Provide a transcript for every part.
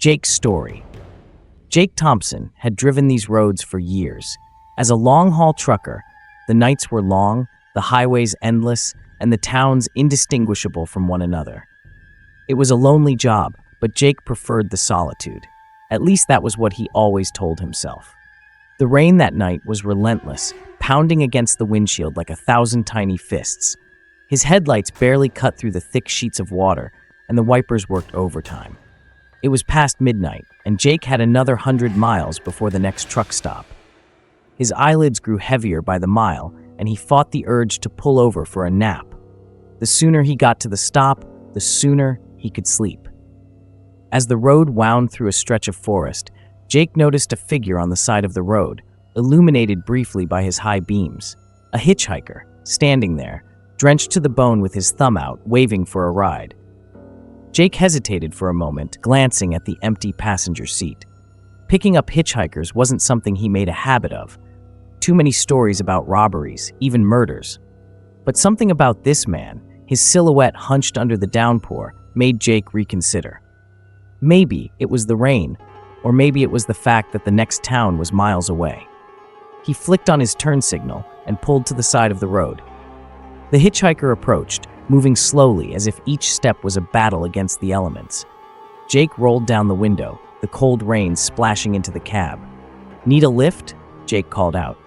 Jake's story. Jake Thompson had driven these roads for years. As a long-haul trucker, the nights were long, the highways endless, and the towns indistinguishable from one another. It was a lonely job, but Jake preferred the solitude. At least that was what he always told himself. The rain that night was relentless, pounding against the windshield like 1,000 tiny fists. His headlights barely cut through the thick sheets of water, and the wipers worked overtime. It was past midnight, and Jake had another 100 miles before the next truck stop. His eyelids grew heavier by the mile, and he fought the urge to pull over for a nap. The sooner he got to the stop, the sooner he could sleep. As the road wound through a stretch of forest, Jake noticed a figure on the side of the road, illuminated briefly by his high beams. A hitchhiker, standing there, drenched to the bone with his thumb out, waving for a ride. Jake hesitated for a moment, glancing at the empty passenger seat. Picking up hitchhikers wasn't something he made a habit of. Too many stories about robberies, even murders. But something about this man, his silhouette hunched under the downpour, made Jake reconsider. Maybe it was the rain, or maybe it was the fact that the next town was miles away. He flicked on his turn signal and pulled to the side of the road. The hitchhiker approached, moving slowly as if each step was a battle against the elements. Jake rolled down the window, the cold rain splashing into the cab. "Need a lift?" Jake called out.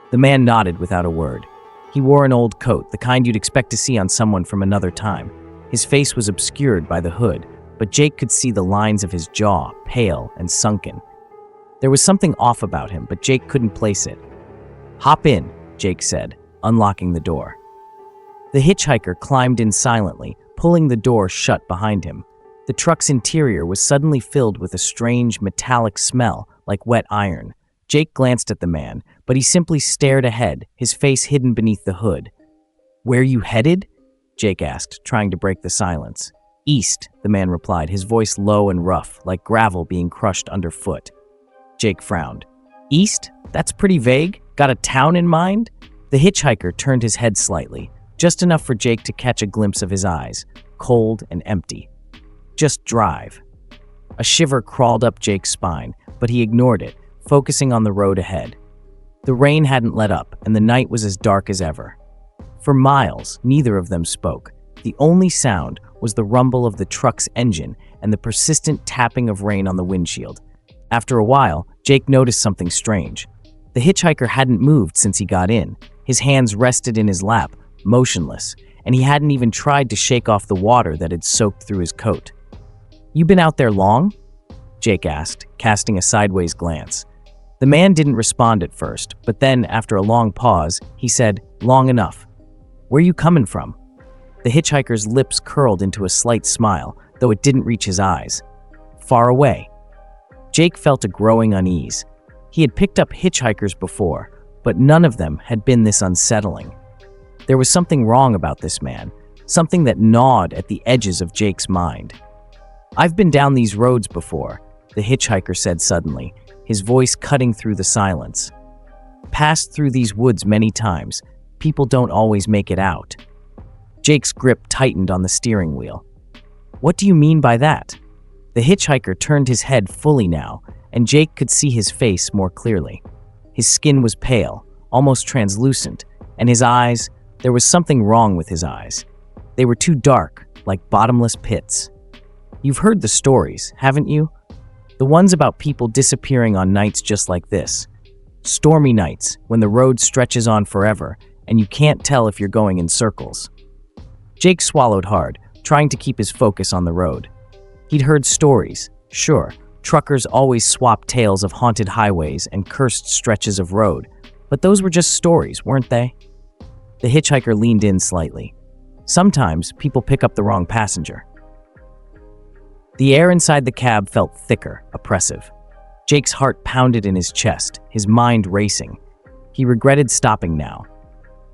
The man nodded without a word. He wore an old coat, the kind you'd expect to see on someone from another time. His face was obscured by the hood, but Jake could see the lines of his jaw, pale and sunken. There was something off about him, but Jake couldn't place it. "Hop in," Jake said, unlocking the door. The hitchhiker climbed in silently, pulling the door shut behind him. The truck's interior was suddenly filled with a strange, metallic smell, like wet iron. Jake glanced at the man, but he simply stared ahead, his face hidden beneath the hood. "Where you headed?" Jake asked, trying to break the silence. "East," the man replied, his voice low and rough, like gravel being crushed underfoot. Jake frowned. "East? That's pretty vague. Got a town in mind?" The hitchhiker turned his head slightly, just enough for Jake to catch a glimpse of his eyes, cold and empty. "Just drive." A shiver crawled up Jake's spine, but he ignored it, focusing on the road ahead. The rain hadn't let up, and the night was as dark as ever. For miles, neither of them spoke. The only sound was the rumble of the truck's engine and the persistent tapping of rain on the windshield. After a while, Jake noticed something strange. The hitchhiker hadn't moved since he got in. His hands rested in his lap, motionless, and he hadn't even tried to shake off the water that had soaked through his coat. "You been out there long?" Jake asked, casting a sideways glance. The man didn't respond at first, but then, after a long pause, he said, "Long enough." "Where you coming from?" The hitchhiker's lips curled into a slight smile, though it didn't reach his eyes. "Far away." Jake felt a growing unease. He had picked up hitchhikers before, but none of them had been this unsettling. There was something wrong about this man, something that gnawed at the edges of Jake's mind. "I've been down these roads before," the hitchhiker said suddenly, his voice cutting through the silence. "Passed through these woods many times. People don't always make it out." Jake's grip tightened on the steering wheel. "What do you mean by that?" The hitchhiker turned his head fully now, and Jake could see his face more clearly. His skin was pale, almost translucent, and his eyes, there was something wrong with his eyes. They were too dark, like bottomless pits. "You've heard the stories, haven't you? The ones about people disappearing on nights just like this. Stormy nights, when the road stretches on forever, and you can't tell if you're going in circles." Jake swallowed hard, trying to keep his focus on the road. He'd heard stories, sure. Truckers always swapped tales of haunted highways and cursed stretches of road, but those were just stories, weren't they? The hitchhiker leaned in slightly. "Sometimes people pick up the wrong passenger." The air inside the cab felt thicker, oppressive. Jake's heart pounded in his chest, his mind racing. He regretted stopping now.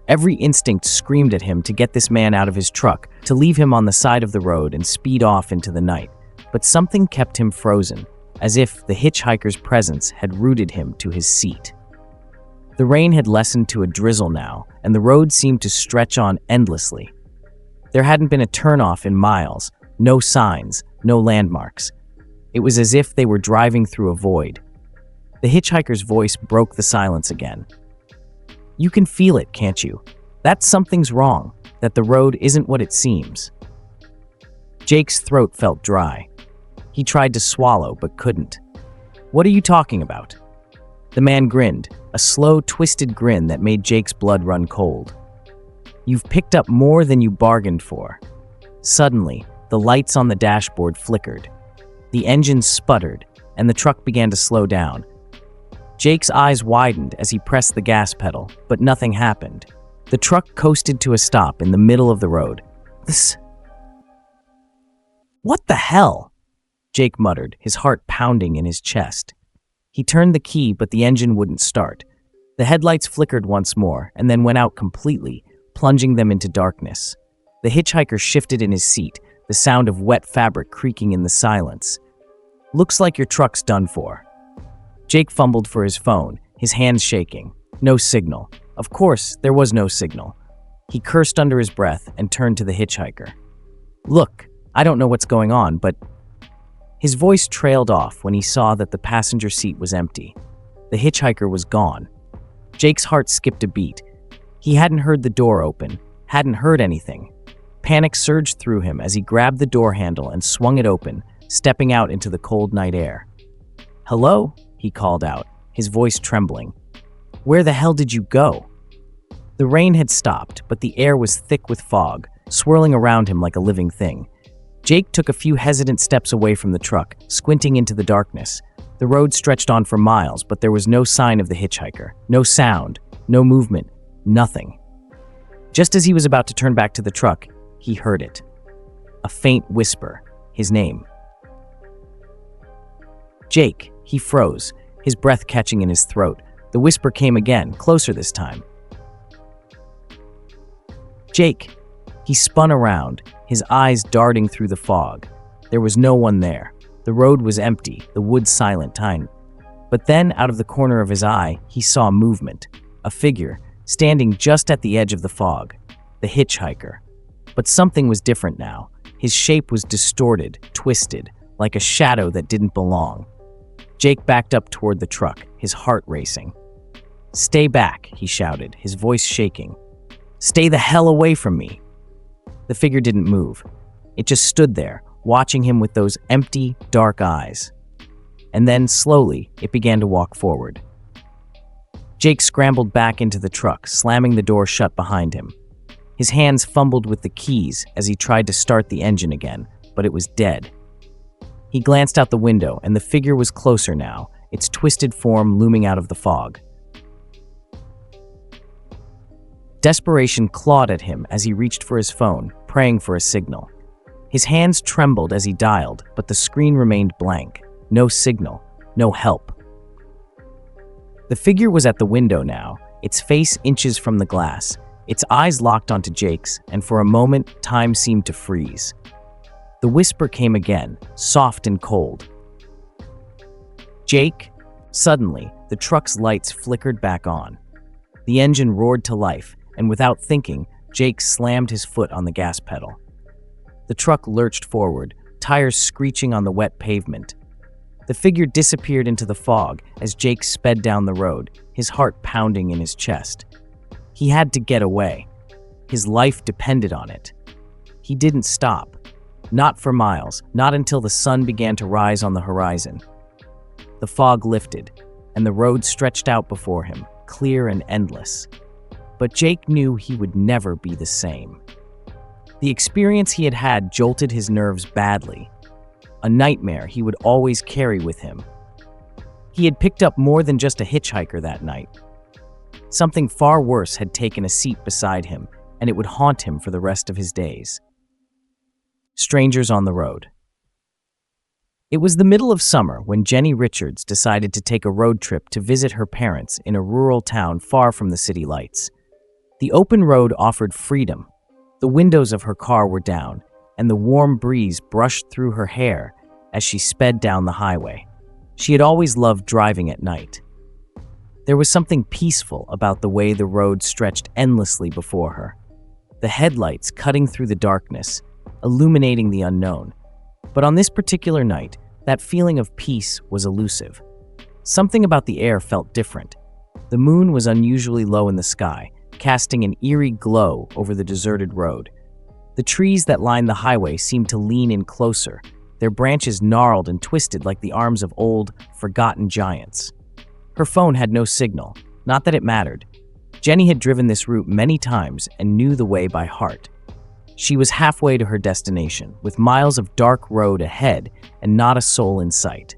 Every instinct screamed at him to get this man out of his truck, to leave him on the side of the road and speed off into the night. But something kept him frozen, as if the hitchhiker's presence had rooted him to his seat. The rain had lessened to a drizzle now, and the road seemed to stretch on endlessly. There hadn't been a turnoff in miles, no signs, no landmarks. It was as if they were driving through a void. The hitchhiker's voice broke the silence again. "You can feel it, can't you? That something's wrong, that the road isn't what it seems." Jake's throat felt dry. He tried to swallow, but couldn't. "What are you talking about?" The man grinned, a slow, twisted grin that made Jake's blood run cold. "You've picked up more than you bargained for." Suddenly, the lights on the dashboard flickered. The engine sputtered, and the truck began to slow down. Jake's eyes widened as he pressed the gas pedal, but nothing happened. The truck coasted to a stop in the middle of the road. "What the hell?" Jake muttered, his heart pounding in his chest. He turned the key, but the engine wouldn't start. The headlights flickered once more, and then went out completely, plunging them into darkness. The hitchhiker shifted in his seat, the sound of wet fabric creaking in the silence. "Looks like your truck's done for." Jake fumbled for his phone, his hands shaking. No signal. Of course, there was no signal. He cursed under his breath and turned to the hitchhiker. "Look, I don't know what's going on, but..." His voice trailed off when he saw that the passenger seat was empty. The hitchhiker was gone. Jake's heart skipped a beat. He hadn't heard the door open, hadn't heard anything. Panic surged through him as he grabbed the door handle and swung it open, stepping out into the cold night air. "Hello?" he called out, his voice trembling. "Where the hell did you go?" The rain had stopped, but the air was thick with fog, swirling around him like a living thing. Jake took a few hesitant steps away from the truck, squinting into the darkness. The road stretched on for miles, but there was no sign of the hitchhiker. No sound, no movement, nothing. Just as he was about to turn back to the truck, he heard it. A faint whisper, his name. "Jake," he froze, his breath catching in his throat. The whisper came again, closer this time. "Jake." He spun around, his eyes darting through the fog. There was no one there. The road was empty, the woods silent. But then, out of the corner of his eye, he saw movement. A figure, standing just at the edge of the fog. The hitchhiker. But something was different now. His shape was distorted, twisted, like a shadow that didn't belong. Jake backed up toward the truck, his heart racing. "Stay back," he shouted, his voice shaking. "Stay the hell away from me." The figure didn't move. It just stood there, watching him with those empty, dark eyes. And then, slowly, it began to walk forward. Jake scrambled back into the truck, slamming the door shut behind him. His hands fumbled with the keys as he tried to start the engine again, but it was dead. He glanced out the window, and the figure was closer now, its twisted form looming out of the fog. Desperation clawed at him as he reached for his phone, praying for a signal. His hands trembled as he dialed, but the screen remained blank. No signal, no help. The figure was at the window now, its face inches from the glass, its eyes locked onto Jake's, and for a moment, time seemed to freeze. The whisper came again, soft and cold. "Jake?" Suddenly, the truck's lights flickered back on. The engine roared to life, and without thinking, Jake slammed his foot on the gas pedal. The truck lurched forward, tires screeching on the wet pavement. The figure disappeared into the fog as Jake sped down the road, his heart pounding in his chest. He had to get away. His life depended on it. He didn't stop. Not for miles, not until the sun began to rise on the horizon. The fog lifted, and the road stretched out before him, clear and endless. But Jake knew he would never be the same. The experience he had had jolted his nerves badly, a nightmare he would always carry with him. He had picked up more than just a hitchhiker that night. Something far worse had taken a seat beside him, and it would haunt him for the rest of his days. Strangers on the road. It was the middle of summer when Jenny Richards decided to take a road trip to visit her parents in a rural town far from the city lights. The open road offered freedom. The windows of her car were down, and the warm breeze brushed through her hair as she sped down the highway. She had always loved driving at night. There was something peaceful about the way the road stretched endlessly before her. The headlights cutting through the darkness, illuminating the unknown. But on this particular night, That feeling of peace was elusive. Something about the air felt different. The moon was unusually low in the sky, casting an eerie glow over the deserted road. The trees that lined the highway seemed to lean in closer, their branches gnarled and twisted like the arms of old, forgotten giants. Her phone had no signal, not that it mattered. Jenny had driven this route many times and knew the way by heart. She was halfway to her destination, with miles of dark road ahead and not a soul in sight.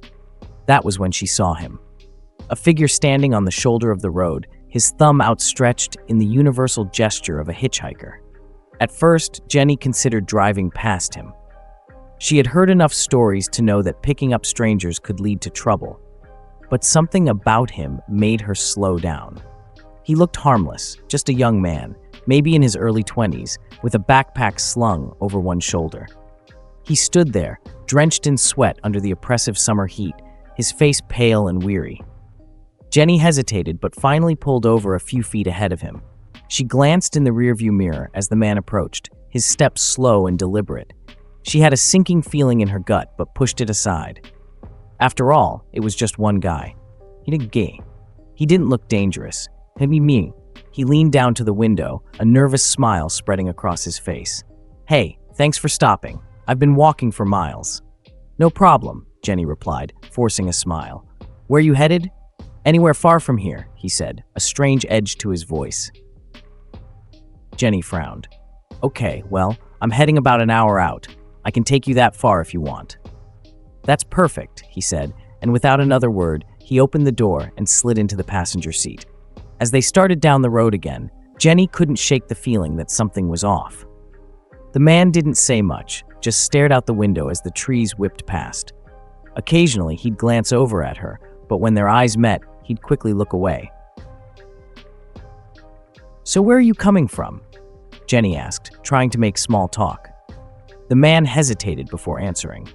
That was when she saw him. A figure standing on the shoulder of the road, his thumb outstretched in the universal gesture of a hitchhiker. At first, Jenny considered driving past him. She had heard enough stories to know that picking up strangers could lead to trouble. But something about him made her slow down. He looked harmless, just a young man, maybe in his early 20s, with a backpack slung over one shoulder. He stood there, drenched in sweat under the oppressive summer heat, his face pale and weary. Jenny hesitated but finally pulled over a few feet ahead of him. She glanced in the rearview mirror as the man approached, his steps slow and deliberate. She had a sinking feeling in her gut but pushed it aside. After all, it was just one guy. He didn't look dangerous. He leaned down to the window, a nervous smile spreading across his face. "Hey, thanks for stopping. I've been walking for miles." "No problem," Jenny replied, forcing a smile. "Where you headed?" "Anywhere far from here," he said, a strange edge to his voice. Jenny frowned. "Okay, well, I'm heading about an hour out. I can take you that far if you want." "That's perfect," he said, and without another word, he opened the door and slid into the passenger seat. As they started down the road again, Jenny couldn't shake the feeling that something was off. The man didn't say much, just stared out the window as the trees whipped past. Occasionally, he'd glance over at her, but when their eyes met, he'd quickly look away. "So where are you coming from?" Jenny asked, trying to make small talk. The man hesitated before answering.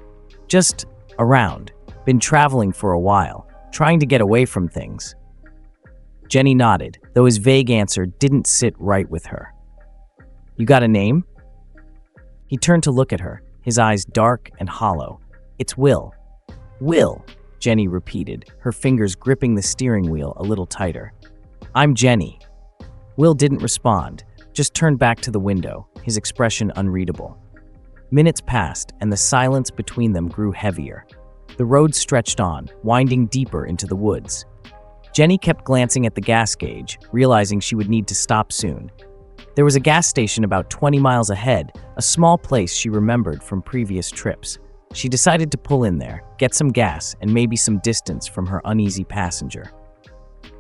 "Just around. Been traveling for a while, trying to get away from things." Jenny nodded, though his vague answer didn't sit right with her. "You got a name?" He turned to look at her, his eyes dark and hollow. "It's Will." "Will," Jenny repeated, her fingers gripping the steering wheel a little tighter. "I'm Jenny." Will didn't respond, just turned back to the window, his expression unreadable. Minutes passed, and the silence between them grew heavier. The road stretched on, winding deeper into the woods. Jenny kept glancing at the gas gauge, realizing she would need to stop soon. There was a gas station about 20 miles ahead, a small place she remembered from previous trips. She decided to pull in there, get some gas, and maybe some distance from her uneasy passenger.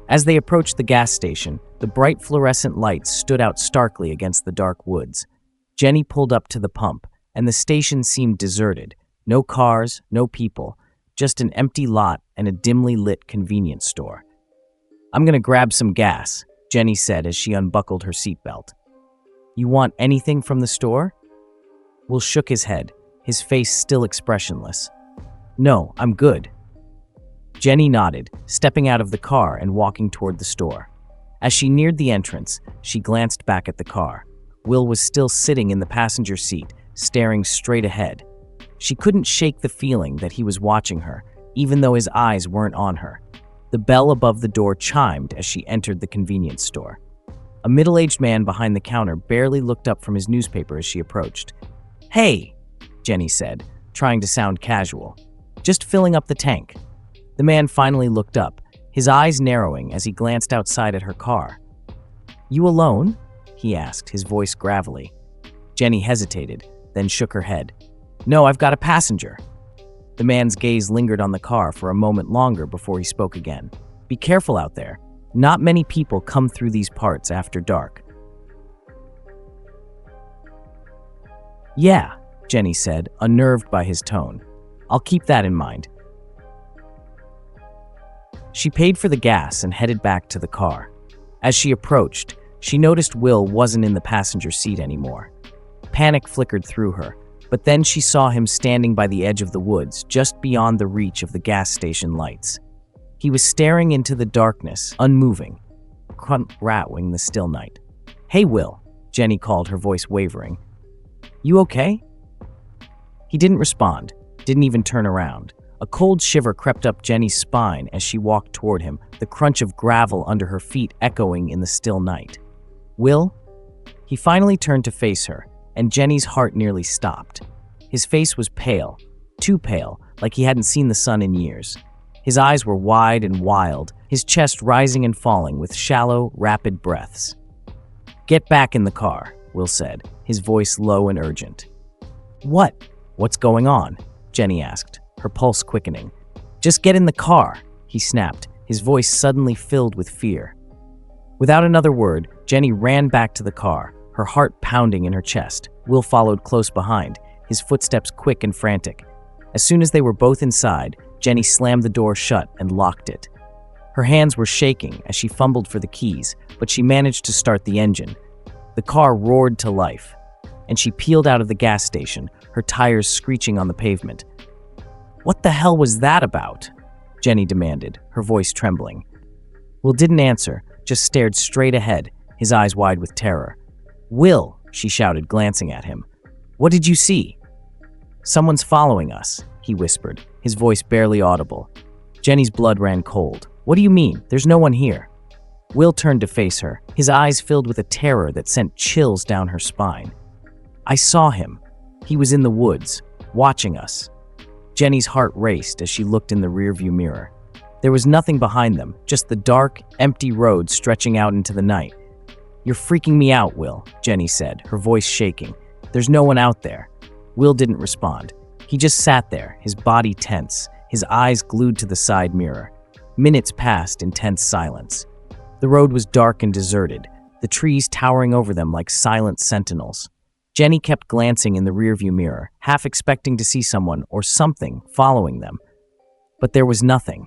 As they approached the gas station, the bright fluorescent lights stood out starkly against the dark woods. Jenny pulled up to the pump, and the station seemed deserted. No cars, no people, just an empty lot and a dimly lit convenience store. "I'm gonna grab some gas," Jenny said as she unbuckled her seatbelt. "You want anything from the store?" Will shook his head, his face still expressionless. "No, I'm good." Jenny nodded, stepping out of the car and walking toward the store. As she neared the entrance, she glanced back at the car. Will was still sitting in the passenger seat, staring straight ahead. She couldn't shake the feeling that he was watching her, even though his eyes weren't on her. The bell above the door chimed as she entered the convenience store. A middle-aged man behind the counter barely looked up from his newspaper as she approached. "Hey," Jenny said, trying to sound casual. "Just filling up the tank." The man finally looked up, his eyes narrowing as he glanced outside at her car. "You alone?" he asked, his voice gravelly. Jenny hesitated, then shook her head. "No, I've got a passenger." The man's gaze lingered on the car for a moment longer before he spoke again. "Be careful out there. Not many people come through these parts after dark." "Yeah," Jenny said, unnerved by his tone. "I'll keep that in mind." She paid for the gas and headed back to the car. As she approached, she noticed Will wasn't in the passenger seat anymore. Panic flickered through her, but then she saw him standing by the edge of the woods, just beyond the reach of the gas station lights. He was staring into the darkness, unmoving, rattling the still night. "Hey, Will," Jenny called, her voice wavering. "You okay?" He didn't respond, didn't even turn around. A A cold shiver crept up Jenny's spine as she walked toward him, the crunch of gravel under her feet echoing in the still night. "Will?" He finally turned to face her, and Jenny's heart nearly stopped. His face was pale, too pale, like he hadn't seen the sun in years. His eyes were wide and wild, his chest rising and falling with shallow, rapid breaths. "Get back in the car," Will said, his voice low and urgent. "What? What's going on?" Jenny asked, her pulse quickening. "Just get in the car," he snapped, his voice suddenly filled with fear. Without another word, Jenny ran back to the car, her heart pounding in her chest. Will followed close behind, his footsteps quick and frantic. As soon as they were both inside, Jenny slammed the door shut and locked it. Her hands were shaking as she fumbled for the keys, but she managed to start the engine. The car roared to life, and she peeled out of the gas station, her tires screeching on the pavement. "What the hell was that about?" Jenny demanded, her voice trembling. Will didn't answer, just stared straight ahead, his eyes wide with terror. "Will," she shouted, glancing at him. "What did you see?" "Someone's following us," he whispered, his voice barely audible. Jenny's blood ran cold. "What do you mean? There's no one here." Will turned to face her, his eyes filled with a terror that sent chills down her spine. "I saw him. He was in the woods, watching us." Jenny's heart raced as she looked in the rearview mirror. There was nothing behind them, just the dark, empty road stretching out into the night. "You're freaking me out, Will," Jenny said, her voice shaking. "There's no one out there." Will didn't respond. He just sat there, his body tense, his eyes glued to the side mirror. Minutes passed in tense silence. The road was dark and deserted, the trees towering over them like silent sentinels. Jenny kept glancing in the rearview mirror, half expecting to see someone or something following them. But there was nothing,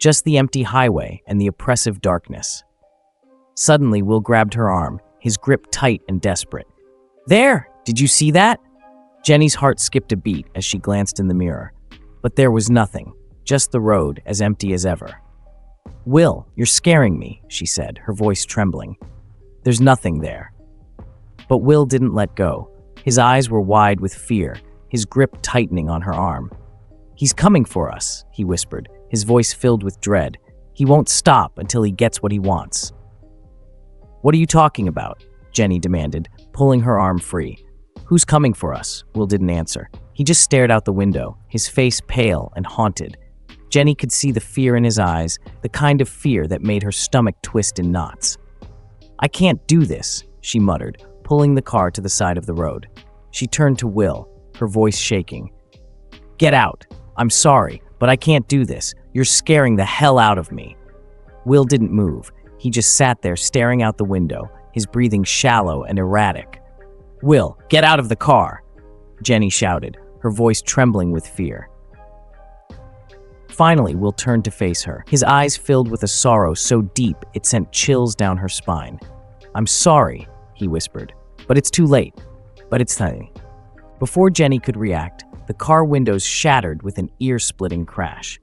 just the empty highway and the oppressive darkness. Suddenly, Will grabbed her arm, his grip tight and desperate. "There! Did you see that?" Jenny's heart skipped a beat as she glanced in the mirror. But there was nothing, just the road as empty as ever. "Will, you're scaring me," she said, her voice trembling. "There's nothing there." But Will didn't let go. His eyes were wide with fear, his grip tightening on her arm. "He's coming for us," he whispered, his voice filled with dread. "He won't stop until he gets what he wants." "What are you talking about?" Jenny demanded, pulling her arm free. "Who's coming for us?" Will didn't answer. He just stared out the window, his face pale and haunted. Jenny could see the fear in his eyes, the kind of fear that made her stomach twist in knots. "I can't do this," she muttered, pulling the car to the side of the road. She turned to Will, her voice shaking. "Get out. I'm sorry, but I can't do this. You're scaring the hell out of me." Will didn't move. He just sat there staring out the window, his breathing shallow and erratic. "Will, get out of the car!" Jenny shouted, her voice trembling with fear. Finally, Will turned to face her, his eyes filled with a sorrow so deep it sent chills down her spine. "I'm sorry," he whispered, "but it's too late. But it's time." Before Jenny could react, the car windows shattered with an ear-splitting crash.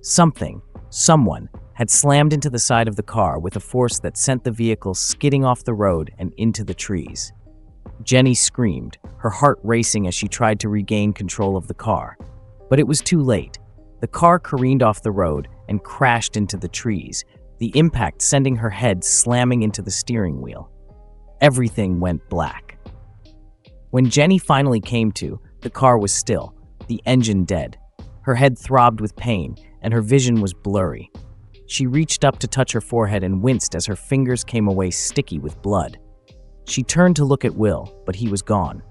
Someone, had slammed into the side of the car with a force that sent the vehicle skidding off the road and into the trees. Jenny screamed, her heart racing as she tried to regain control of the car. But it was too late. The car careened off the road and crashed into the trees, the impact sending her head slamming into the steering wheel. Everything went black. When Jenny finally came to, the car was still, the engine dead. Her head throbbed with pain, and her vision was blurry. She reached up to touch her forehead and winced as her fingers came away sticky with blood. She turned to look at Will, but he was gone.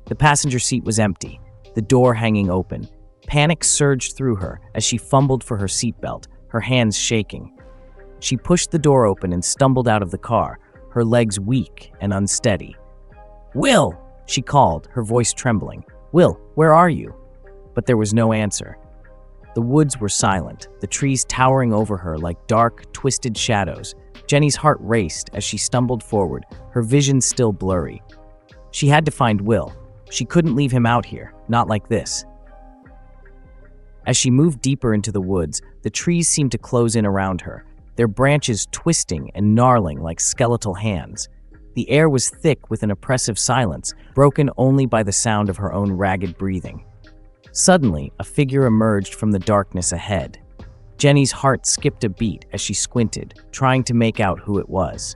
The passenger seat was empty, the door hanging open. Panic surged through her as she fumbled for her seatbelt, her hands shaking. She pushed the door open and stumbled out of the car, her legs weak and unsteady. "Will!" she called, her voice trembling. "Will, where are you?" But there was no answer. The woods were silent, the trees towering over her like dark, twisted shadows. Jenny's heart raced as she stumbled forward, her vision still blurry. She had to find Will. She couldn't leave him out here, not like this. As she moved deeper into the woods, the trees seemed to close in around her, their branches twisting and gnarling like skeletal hands. The air was thick with an oppressive silence, broken only by the sound of her own ragged breathing. Suddenly, a figure emerged from the darkness ahead. Jenny's heart skipped a beat as she squinted, trying to make out who it was.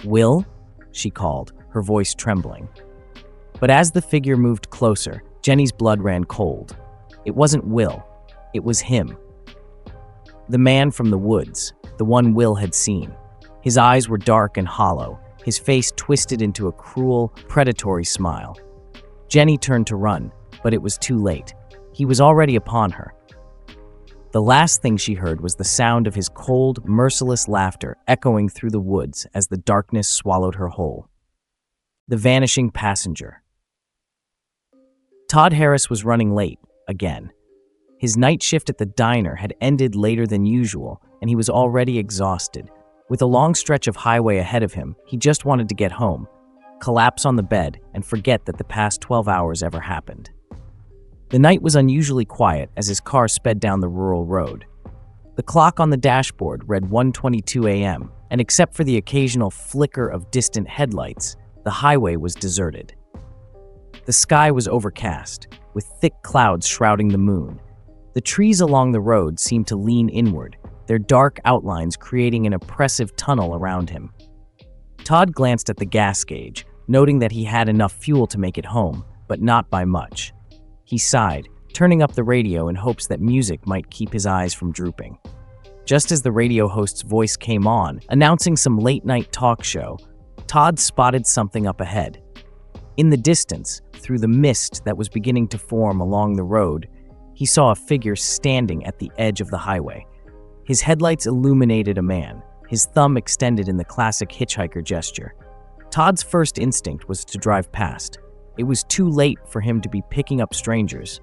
"Will?" she called, her voice trembling. But as the figure moved closer, Jenny's blood ran cold. It wasn't Will. It was him. The man from the woods, the one Will had seen. His eyes were dark and hollow, his face twisted into a cruel, predatory smile. Jenny turned to run, but it was too late. He was already upon her. The last thing she heard was the sound of his cold, merciless laughter echoing through the woods as the darkness swallowed her whole. The vanishing passenger. Todd Harris was running late, again. His night shift at the diner had ended later than usual, and he was already exhausted. With a long stretch of highway ahead of him, he just wanted to get home, collapse on the bed, and forget that the past 12 hours ever happened. The night was unusually quiet as his car sped down the rural road. The clock on the dashboard read 1:22 a.m., and except for the occasional flicker of distant headlights, the highway was deserted. The sky was overcast, with thick clouds shrouding the moon. The trees along the road seemed to lean inward, their dark outlines creating an oppressive tunnel around him. Todd glanced at the gas gauge, noting that he had enough fuel to make it home, but not by much. He sighed, turning up the radio in hopes that music might keep his eyes from drooping. Just as the radio host's voice came on, announcing some late-night talk show, Todd spotted something up ahead. In the distance, through the mist that was beginning to form along the road, he saw a figure standing at the edge of the highway. His headlights illuminated a man, his thumb extended in the classic hitchhiker gesture. Todd's first instinct was to drive past. It was too late for him to be picking up strangers.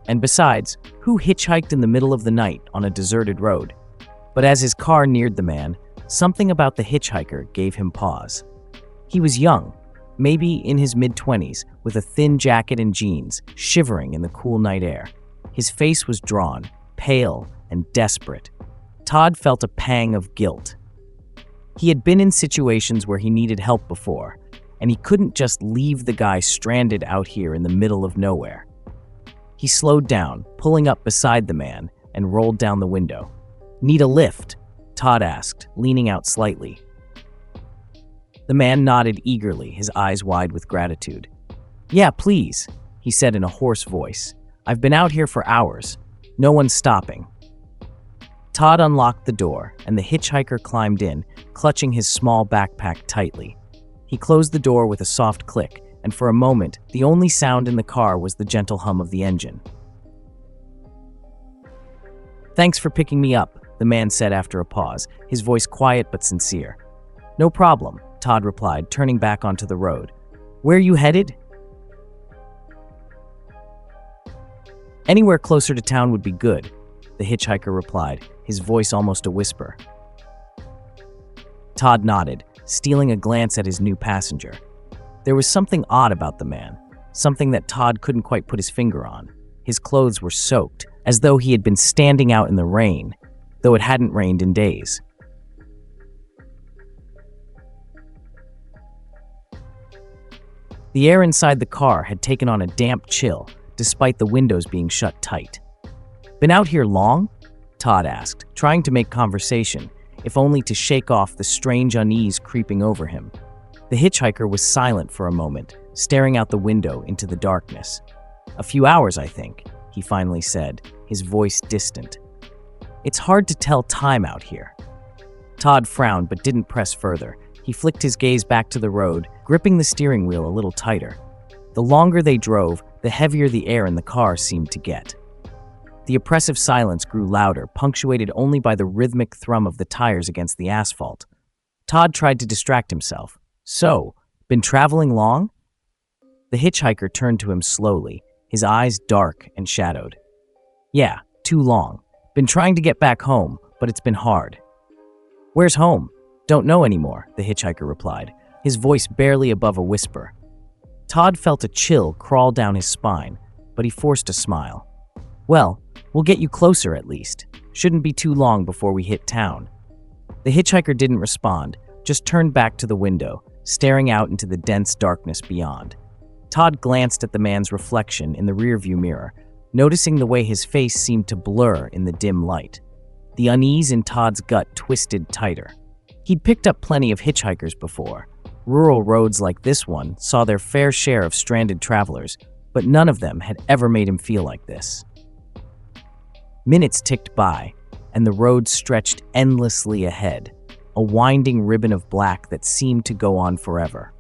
And besides, who hitchhiked in the middle of the night on a deserted road? But as his car neared the man, something about the hitchhiker gave him pause. He was young, maybe in his mid-20s, with a thin jacket and jeans, shivering in the cool night air. His face was drawn, pale, and desperate. Todd felt a pang of guilt. He had been in situations where he needed help before, and he couldn't just leave the guy stranded out here in the middle of nowhere. He slowed down, pulling up beside the man, and rolled down the window. "Need a lift?" Todd asked, leaning out slightly. The man nodded eagerly, his eyes wide with gratitude. "Yeah, please," he said in a hoarse voice. "I've been out here for hours. No one's stopping." Todd unlocked the door, and the hitchhiker climbed in, clutching his small backpack tightly. He closed the door with a soft click, and for a moment, the only sound in the car was the gentle hum of the engine. "Thanks for picking me up," the man said after a pause, his voice quiet but sincere. "No problem," Todd replied, turning back onto the road. "Where are you headed?" "Anywhere closer to town would be good," the hitchhiker replied, his voice almost a whisper. Todd nodded, stealing a glance at his new passenger. There was something odd about the man, something that Todd couldn't quite put his finger on. His clothes were soaked, as though he had been standing out in the rain, though it hadn't rained in days. The air inside the car had taken on a damp chill, despite the windows being shut tight. "Been out here long?" Todd asked, trying to make conversation, if only to shake off the strange unease creeping over him. The hitchhiker was silent for a moment, staring out the window into the darkness. "A few hours, I think," he finally said, his voice distant. "It's hard to tell time out here." Todd frowned but didn't press further. He flicked his gaze back to the road, gripping the steering wheel a little tighter. The longer they drove, the heavier the air in the car seemed to get. The oppressive silence grew louder, punctuated only by the rhythmic thrum of the tires against the asphalt. Todd tried to distract himself. "So, been traveling long?" The hitchhiker turned to him slowly, his eyes dark and shadowed. "Yeah, too long. Been trying to get back home, but it's been hard." "Where's home?" "Don't know anymore," the hitchhiker replied, his voice barely above a whisper. Todd felt a chill crawl down his spine, but he forced a smile. "Well, we'll get you closer at least. Shouldn't be too long before we hit town." The hitchhiker didn't respond, just turned back to the window, staring out into the dense darkness beyond. Todd glanced at the man's reflection in the rearview mirror, noticing the way his face seemed to blur in the dim light. The unease in Todd's gut twisted tighter. He'd picked up plenty of hitchhikers before. Rural roads like this one saw their fair share of stranded travelers, but none of them had ever made him feel like this. Minutes ticked by, and the road stretched endlessly ahead, a winding ribbon of black that seemed to go on forever.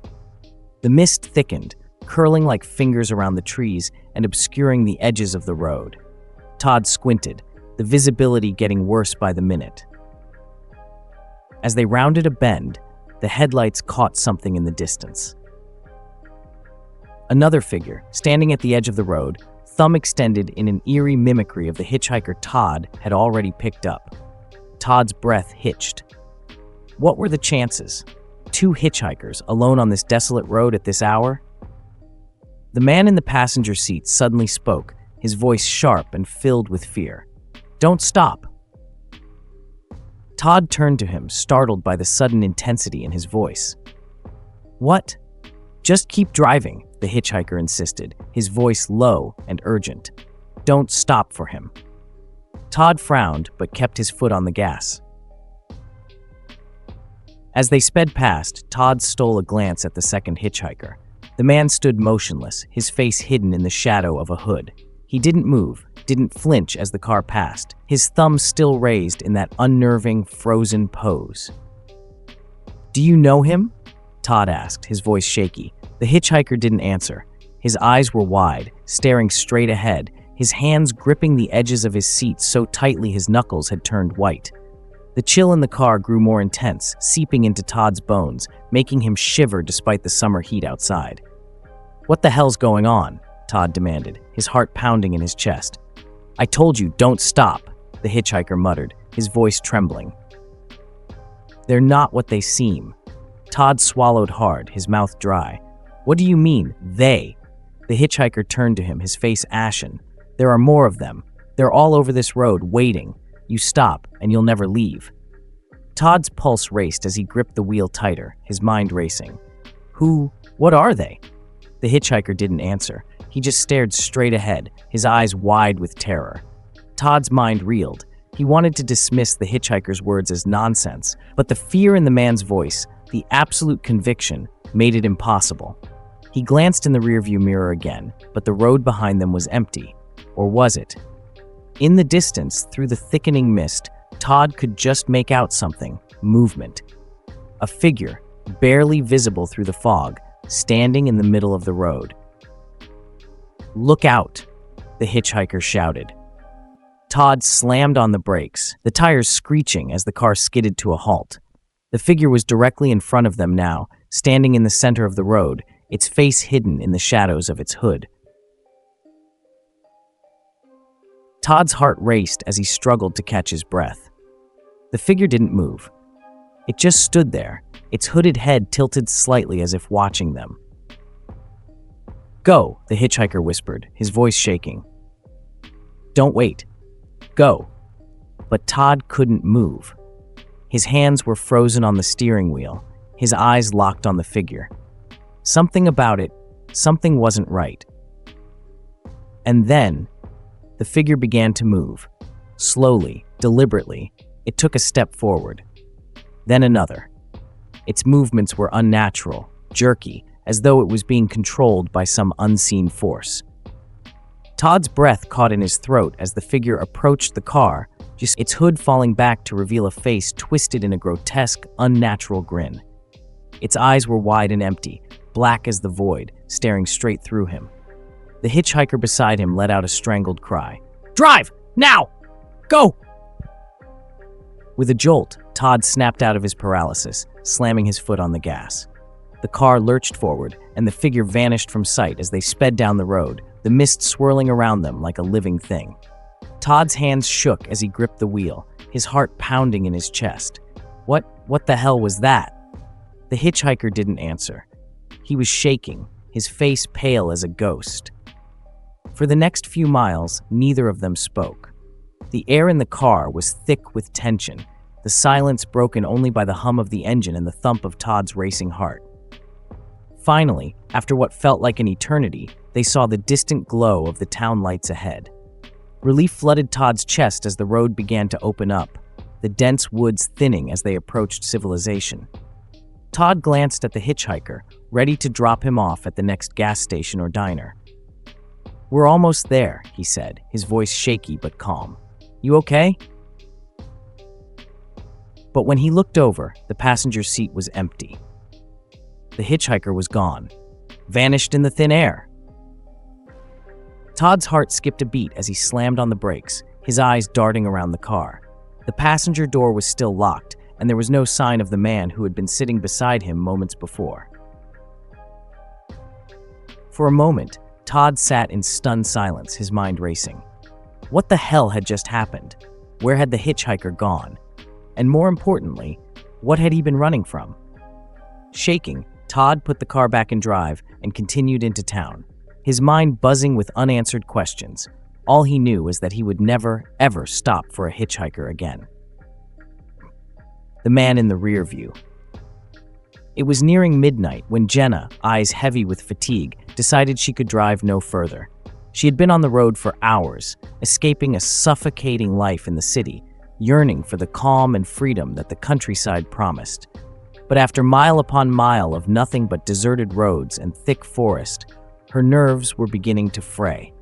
The mist thickened, curling like fingers around the trees and obscuring the edges of the road. Todd squinted, the visibility getting worse by the minute. As they rounded a bend, the headlights caught something in the distance. Another figure, standing at the edge of the road, thumb extended in an eerie mimicry of the hitchhiker Todd had already picked up. Todd's breath hitched. What were the chances? 2 hitchhikers alone on this desolate road at this hour? The man in the passenger seat suddenly spoke, his voice sharp and filled with fear. "Don't stop." Todd turned to him, startled by the sudden intensity in his voice. "What?" "Just keep driving," the hitchhiker insisted, his voice low and urgent. "Don't stop for him." Todd frowned but kept his foot on the gas. As they sped past, Todd stole a glance at the second hitchhiker. The man stood motionless, his face hidden in the shadow of a hood. He didn't move, didn't flinch as the car passed, his thumb still raised in that unnerving, frozen pose. "Do you know him?" Todd asked, his voice shaky. The hitchhiker didn't answer. His eyes were wide, staring straight ahead, his hands gripping the edges of his seat so tightly his knuckles had turned white. The chill in the car grew more intense, seeping into Todd's bones, making him shiver despite the summer heat outside. "What the hell's going on?" Todd demanded, his heart pounding in his chest. "I told you, don't stop," the hitchhiker muttered, his voice trembling. "They're not what they seem." Todd swallowed hard, his mouth dry. "What do you mean, they?" The hitchhiker turned to him, his face ashen. "There are more of them. They're all over this road, waiting. You stop, and you'll never leave." Todd's pulse raced as he gripped the wheel tighter, his mind racing. What are they?" The hitchhiker didn't answer. He just stared straight ahead, his eyes wide with terror. Todd's mind reeled. He wanted to dismiss the hitchhiker's words as nonsense, but the fear in the man's voice, the absolute conviction, made it impossible. He glanced in the rearview mirror again, but the road behind them was empty. Or was it? In the distance, through the thickening mist, Todd could just make out something, movement. A figure, barely visible through the fog, standing in the middle of the road. "Look out!" the hitchhiker shouted. Todd slammed on the brakes, the tires screeching as the car skidded to a halt. The figure was directly in front of them now, standing in the center of the road, its face hidden in the shadows of its hood. Todd's heart raced as he struggled to catch his breath. The figure didn't move. It just stood there, its hooded head tilted slightly as if watching them. "Go," the hitchhiker whispered, his voice shaking. "Don't wait. Go." But Todd couldn't move. His hands were frozen on the steering wheel, his eyes locked on the figure. Something about it, something wasn't right. And then, the figure began to move. Slowly, deliberately, it took a step forward. Then another. Its movements were unnatural, jerky, as though it was being controlled by some unseen force. Todd's breath caught in his throat as the figure approached the car, just its hood falling back to reveal a face twisted in a grotesque, unnatural grin. Its eyes were wide and empty, black as the void, staring straight through him. The hitchhiker beside him let out a strangled cry. "Drive! Now! Go!" With a jolt, Todd snapped out of his paralysis, slamming his foot on the gas. The car lurched forward, and the figure vanished from sight as they sped down the road, the mist swirling around them like a living thing. Todd's hands shook as he gripped the wheel, his heart pounding in his chest. What the hell was that? The hitchhiker didn't answer. He was shaking, his face pale as a ghost. For the next few miles, neither of them spoke. The air in the car was thick with tension, the silence broken only by the hum of the engine and the thump of Todd's racing heart. Finally, after what felt like an eternity, they saw the distant glow of the town lights ahead. Relief flooded Todd's chest as the road began to open up, the dense woods thinning as they approached civilization. Todd glanced at the hitchhiker, ready to drop him off at the next gas station or diner. "We're almost there," he said, his voice shaky but calm. "You okay?" But when he looked over, the passenger seat was empty. The hitchhiker was gone, vanished in the thin air. Todd's heart skipped a beat as he slammed on the brakes, his eyes darting around the car. The passenger door was still locked, and there was no sign of the man who had been sitting beside him moments before. For a moment, Todd sat in stunned silence, his mind racing. What the hell had just happened? Where had the hitchhiker gone? And more importantly, what had he been running from? Shaking, Todd put the car back in drive and continued into town, his mind buzzing with unanswered questions. All he knew was that he would never, ever stop for a hitchhiker again. The man in the rear view. It was nearing midnight when Jenna, eyes heavy with fatigue, decided she could drive no further. She had been on the road for hours, escaping a suffocating life in the city, yearning for the calm and freedom that the countryside promised. But after mile upon mile of nothing but deserted roads and thick forest, her nerves were beginning to fray.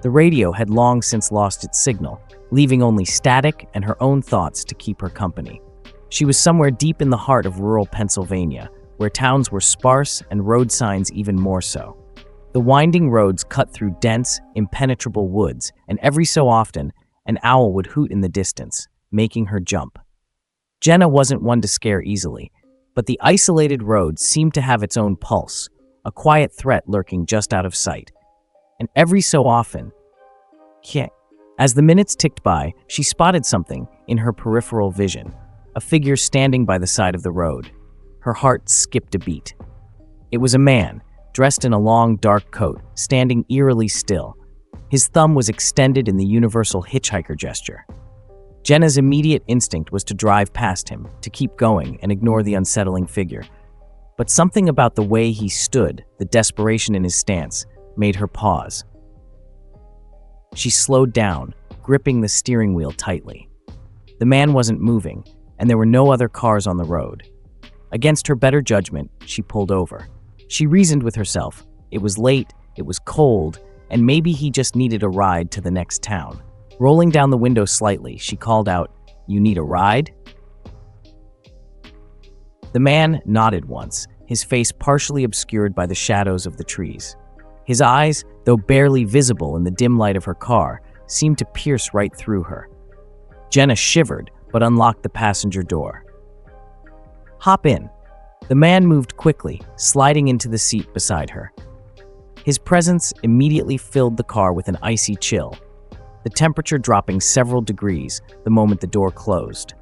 The radio had long since lost its signal, leaving only static and her own thoughts to keep her company. She was somewhere deep in the heart of rural Pennsylvania, where towns were sparse and road signs even more so. The winding roads cut through dense, impenetrable woods, and every so often, an owl would hoot in the distance, making her jump. Jenna wasn't one to scare easily, but the isolated road seemed to have its own pulse, a quiet threat lurking just out of sight. And every so often, as the minutes ticked by, she spotted something in her peripheral vision, a figure standing by the side of the road. Her heart skipped a beat. It was a man, dressed in a long, dark coat, standing eerily still. His thumb was extended in the universal hitchhiker gesture. Jenna's immediate instinct was to drive past him, to keep going and ignore the unsettling figure. But something about the way he stood, the desperation in his stance, made her pause. She slowed down, gripping the steering wheel tightly. The man wasn't moving, and there were no other cars on the road. Against her better judgment, she pulled over. She reasoned with herself. It was late, it was cold, and maybe he just needed a ride to the next town. Rolling down the window slightly, she called out, "You need a ride?" The man nodded once, his face partially obscured by the shadows of the trees. His eyes, though barely visible in the dim light of her car, seemed to pierce right through her. Jenna shivered, but unlocked the passenger door. "Hop in." The man moved quickly, sliding into the seat beside her. His presence immediately filled the car with an icy chill, the temperature dropping several degrees the moment the door closed.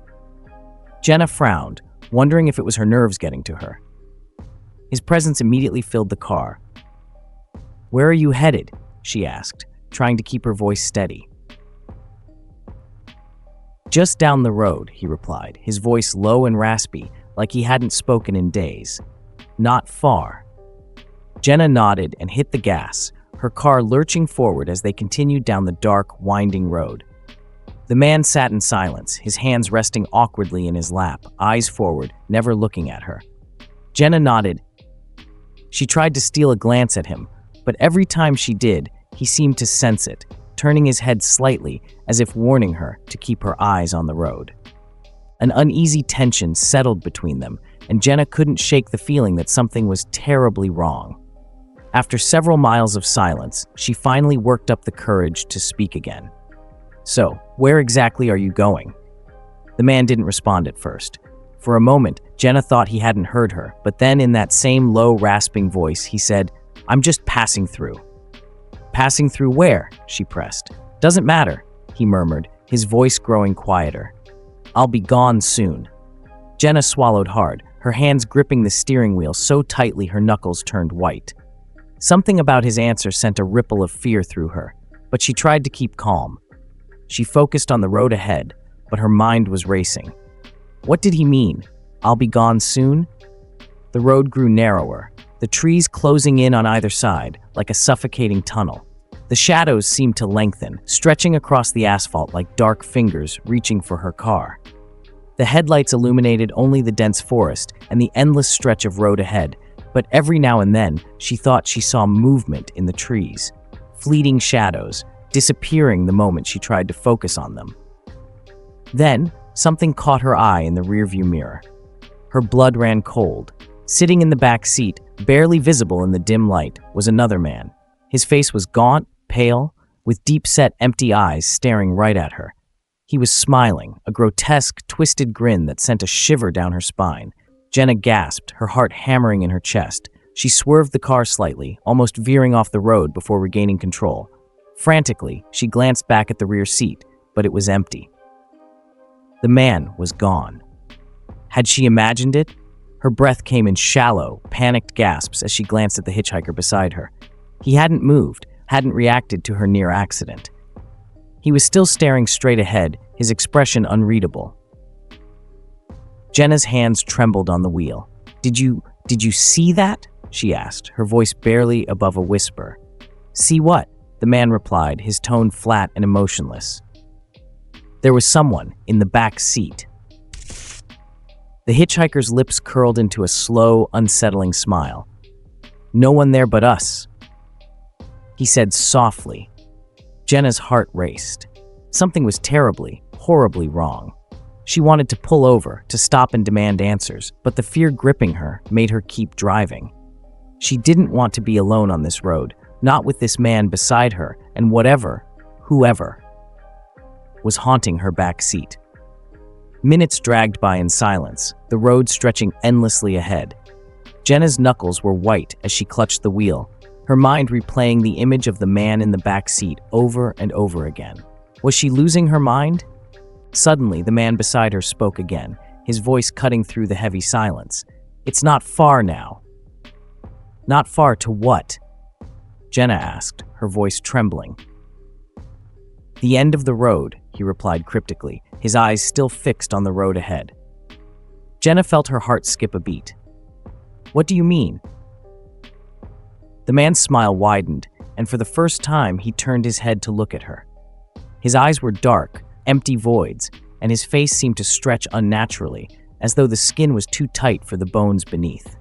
Jenna frowned, wondering if it was her nerves getting to her. His presence immediately filled the car. "Where are you headed?" she asked, trying to keep her voice steady. "Just down the road," he replied, his voice low and raspy, like he hadn't spoken in days. "Not far." Jenna nodded and hit the gas, her car lurching forward as they continued down the dark, winding road. The man sat in silence, his hands resting awkwardly in his lap, eyes forward, never looking at her. Jenna nodded. She tried to steal a glance at him, but every time she did, he seemed to sense it, turning his head slightly as if warning her to keep her eyes on the road. An uneasy tension settled between them, and Jenna couldn't shake the feeling that something was terribly wrong. After several miles of silence, she finally worked up the courage to speak again. "So, where exactly are you going?" The man didn't respond at first. For a moment, Jenna thought he hadn't heard her, but then in that same low, rasping voice, he said, "I'm just passing through." "Passing through where?" she pressed. "Doesn't matter," he murmured, his voice growing quieter. "I'll be gone soon." Jenna swallowed hard, her hands gripping the steering wheel so tightly her knuckles turned white. Something about his answer sent a ripple of fear through her, but she tried to keep calm. She focused on the road ahead, but her mind was racing. What did he mean? "I'll be gone soon?" The road grew narrower, the trees closing in on either side, like a suffocating tunnel. The shadows seemed to lengthen, stretching across the asphalt like dark fingers reaching for her car. The headlights illuminated only the dense forest and the endless stretch of road ahead, but every now and then she thought she saw movement in the trees, fleeting shadows, disappearing the moment she tried to focus on them. Then, something caught her eye in the rearview mirror. Her blood ran cold. Sitting in the back seat, barely visible in the dim light, was another man. His face was gaunt, pale, with deep-set, empty eyes staring right at her. He was smiling, a grotesque, twisted grin that sent a shiver down her spine. Jenna gasped, her heart hammering in her chest. She swerved the car slightly, almost veering off the road before regaining control. Frantically, she glanced back at the rear seat, but it was empty. The man was gone. Had she imagined it? Her breath came in shallow, panicked gasps as she glanced at the hitchhiker beside her. He hadn't moved, hadn't reacted to her near accident. He was still staring straight ahead, his expression unreadable. Jenna's hands trembled on the wheel. Did you see that?" she asked, her voice barely above a whisper. "See what?" the man replied, his tone flat and emotionless. There was someone in the back seat. The hitchhiker's lips curled into a slow, unsettling smile. "No one there but us," he said softly. Jenna's heart raced. Something was terribly, horribly wrong. She wanted to pull over, to stop and demand answers, but the fear gripping her made her keep driving. She didn't want to be alone on this road, not with this man beside her and whoever, was haunting her back seat. Minutes dragged by in silence, the road stretching endlessly ahead. Jenna's knuckles were white as she clutched the wheel, her mind replaying the image of the man in the back seat over and over again. Was she losing her mind? Suddenly, the man beside her spoke again, his voice cutting through the heavy silence. "It's not far now." "Not far to what?" Jenna asked, her voice trembling. "The end of the road," he replied cryptically, his eyes still fixed on the road ahead. Jenna felt her heart skip a beat. "What do you mean?" The man's smile widened, and for the first time he turned his head to look at her. His eyes were dark, empty voids, and his face seemed to stretch unnaturally, as though the skin was too tight for the bones beneath.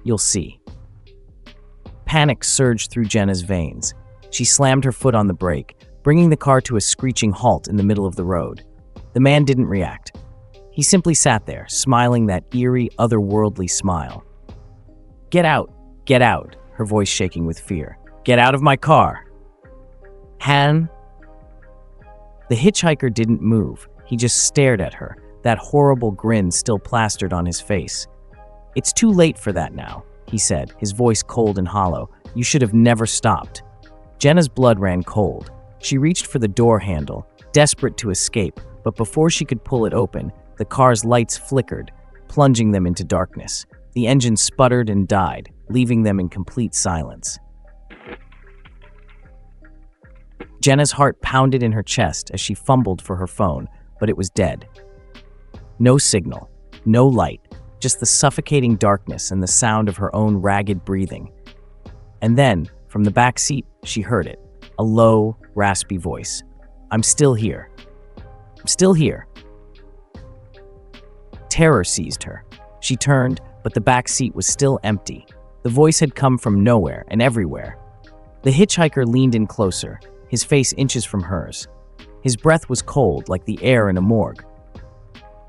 "You'll see." Panic surged through Jenna's veins. She slammed her foot on the brake, bringing the car to a screeching halt in the middle of the road. The man didn't react. He simply sat there, smiling that eerie, otherworldly smile. Get out, her voice shaking with fear. "Get out of my car." "Han?" The hitchhiker didn't move. He just stared at her, that horrible grin still plastered on his face. "It's too late for that now," he said, his voice cold and hollow. "You should have never stopped." Jenna's blood ran cold. She reached for the door handle, desperate to escape, but before she could pull it open, the car's lights flickered, plunging them into darkness. The engine sputtered and died, leaving them in complete silence. Jenna's heart pounded in her chest as she fumbled for her phone, but it was dead. No signal, no light, just the suffocating darkness and the sound of her own ragged breathing. And then, from the back seat, she heard it, a low, raspy voice. "I'm still here. I'm still here." Terror seized her. She turned, but the back seat was still empty. The voice had come from nowhere and everywhere. The hitchhiker leaned in closer, his face inches from hers. His breath was cold, like the air in a morgue.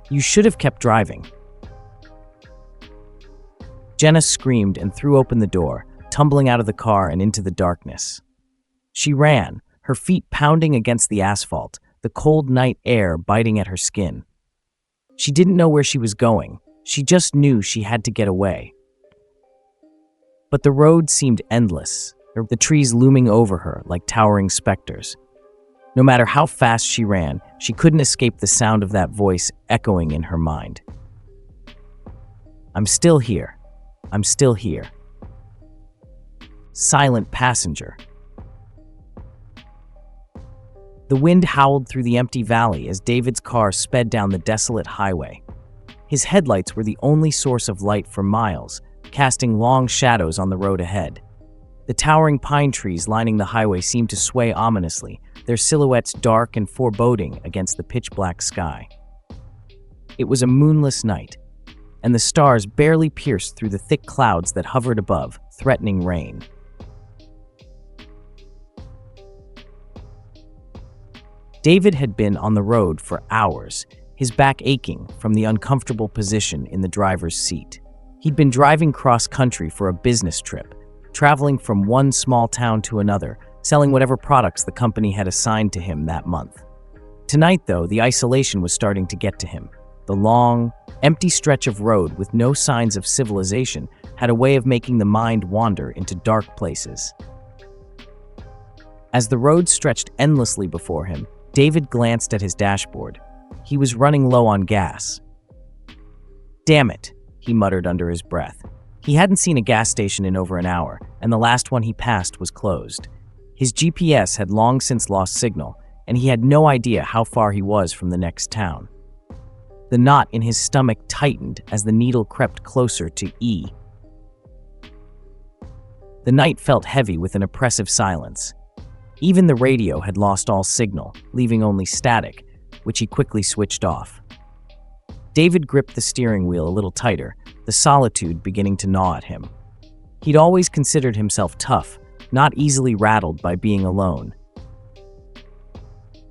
"You should have kept driving." Jenna screamed and threw open the door, tumbling out of the car and into the darkness. She ran, her feet pounding against the asphalt, the cold night air biting at her skin. She didn't know where she was going. She just knew she had to get away. But the road seemed endless, the trees looming over her like towering specters. No matter how fast she ran, she couldn't escape the sound of that voice echoing in her mind. "I'm still here. I'm still here." Silent passenger. The wind howled through the empty valley as David's car sped down the desolate highway. His headlights were the only source of light for miles, casting long shadows on the road ahead. The The towering pine trees lining the highway seemed to sway ominously, their silhouettes dark and foreboding against the pitch-black sky. It was a moonless night, and the stars barely pierced through the thick clouds that hovered above, threatening rain. David had been on the road for hours, his back aching from the uncomfortable position in the driver's seat. He'd been driving cross-country for a business trip, traveling from one small town to another, selling whatever products the company had assigned to him that month. Tonight, though, the isolation was starting to get to him. The long, empty stretch of road with no signs of civilization had a way of making the mind wander into dark places. As the road stretched endlessly before him, David glanced at his dashboard. He was running low on gas. "Damn it," he muttered under his breath. He hadn't seen a gas station in over an hour, and the last one he passed was closed. His GPS had long since lost signal, and he had no idea how far he was from the next town. The knot in his stomach tightened as the needle crept closer to E. The night felt heavy with an oppressive silence. Even the radio had lost all signal, leaving only static, which he quickly switched off. David gripped the steering wheel a little tighter, the solitude beginning to gnaw at him. He'd always considered himself tough, not easily rattled by being alone.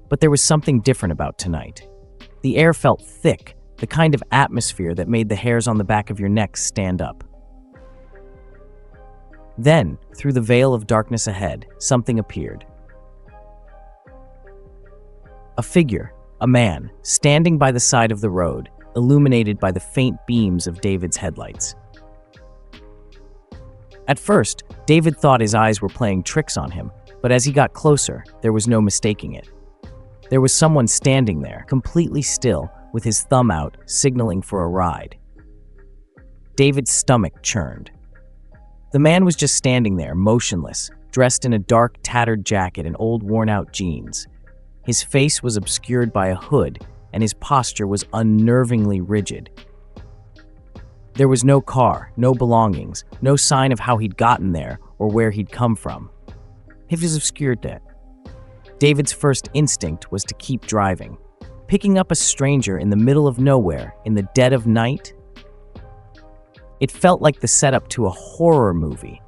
But there was something different about tonight. The air felt thick, the kind of atmosphere that made the hairs on the back of your neck stand up. Then, through the veil of darkness ahead, something appeared. A figure, a man, standing by the side of the road, illuminated by the faint beams of David's headlights. At first, David thought his eyes were playing tricks on him, but as he got closer, there was no mistaking it. There was someone standing there, completely still, with his thumb out, signaling for a ride. David's stomach churned. The man was just standing there, motionless, dressed in a dark, tattered jacket and old, worn-out jeans. His face was obscured by a hood, and his posture was unnervingly rigid. There was no car, no belongings, no sign of how he'd gotten there or where he'd come from. It was obscured that. David's first instinct was to keep driving. Picking up a stranger in the middle of nowhere, in the dead of night? It felt like the setup to a horror movie,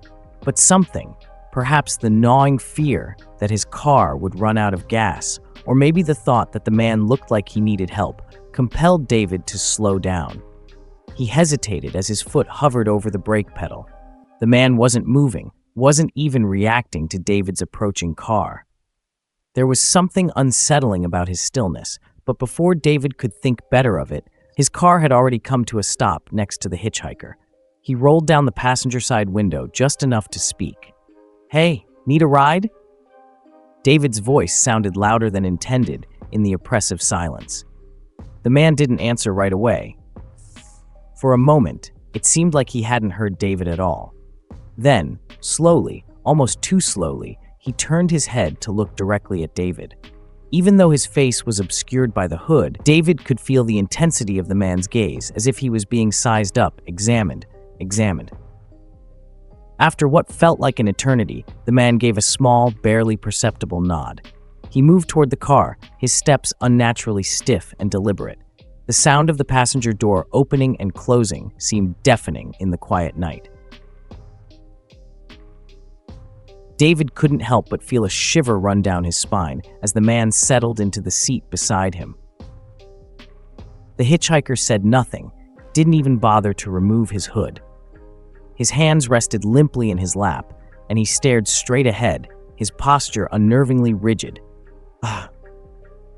but something, perhaps the gnawing fear that his car would run out of gas, or maybe the thought that the man looked like he needed help, compelled David to slow down. He hesitated as his foot hovered over the brake pedal. The man wasn't moving, wasn't even reacting to David's approaching car. There was something unsettling about his stillness, but before David could think better of it, his car had already come to a stop next to the hitchhiker. He rolled down the passenger side window just enough to speak. "Hey, need a ride?" David's voice sounded louder than intended in the oppressive silence. The man didn't answer right away. For a moment, it seemed like he hadn't heard David at all. Then, slowly, almost too slowly, he turned his head to look directly at David. Even though his face was obscured by the hood, David could feel the intensity of the man's gaze, as if he was being sized up, examined. After what felt like an eternity, the man gave a small, barely perceptible nod. He moved toward the car, his steps unnaturally stiff and deliberate. The sound of the passenger door opening and closing seemed deafening in the quiet night. David couldn't help but feel a shiver run down his spine as the man settled into the seat beside him. The hitchhiker said nothing, didn't even bother to remove his hood. His hands rested limply in his lap, and he stared straight ahead, his posture unnervingly rigid.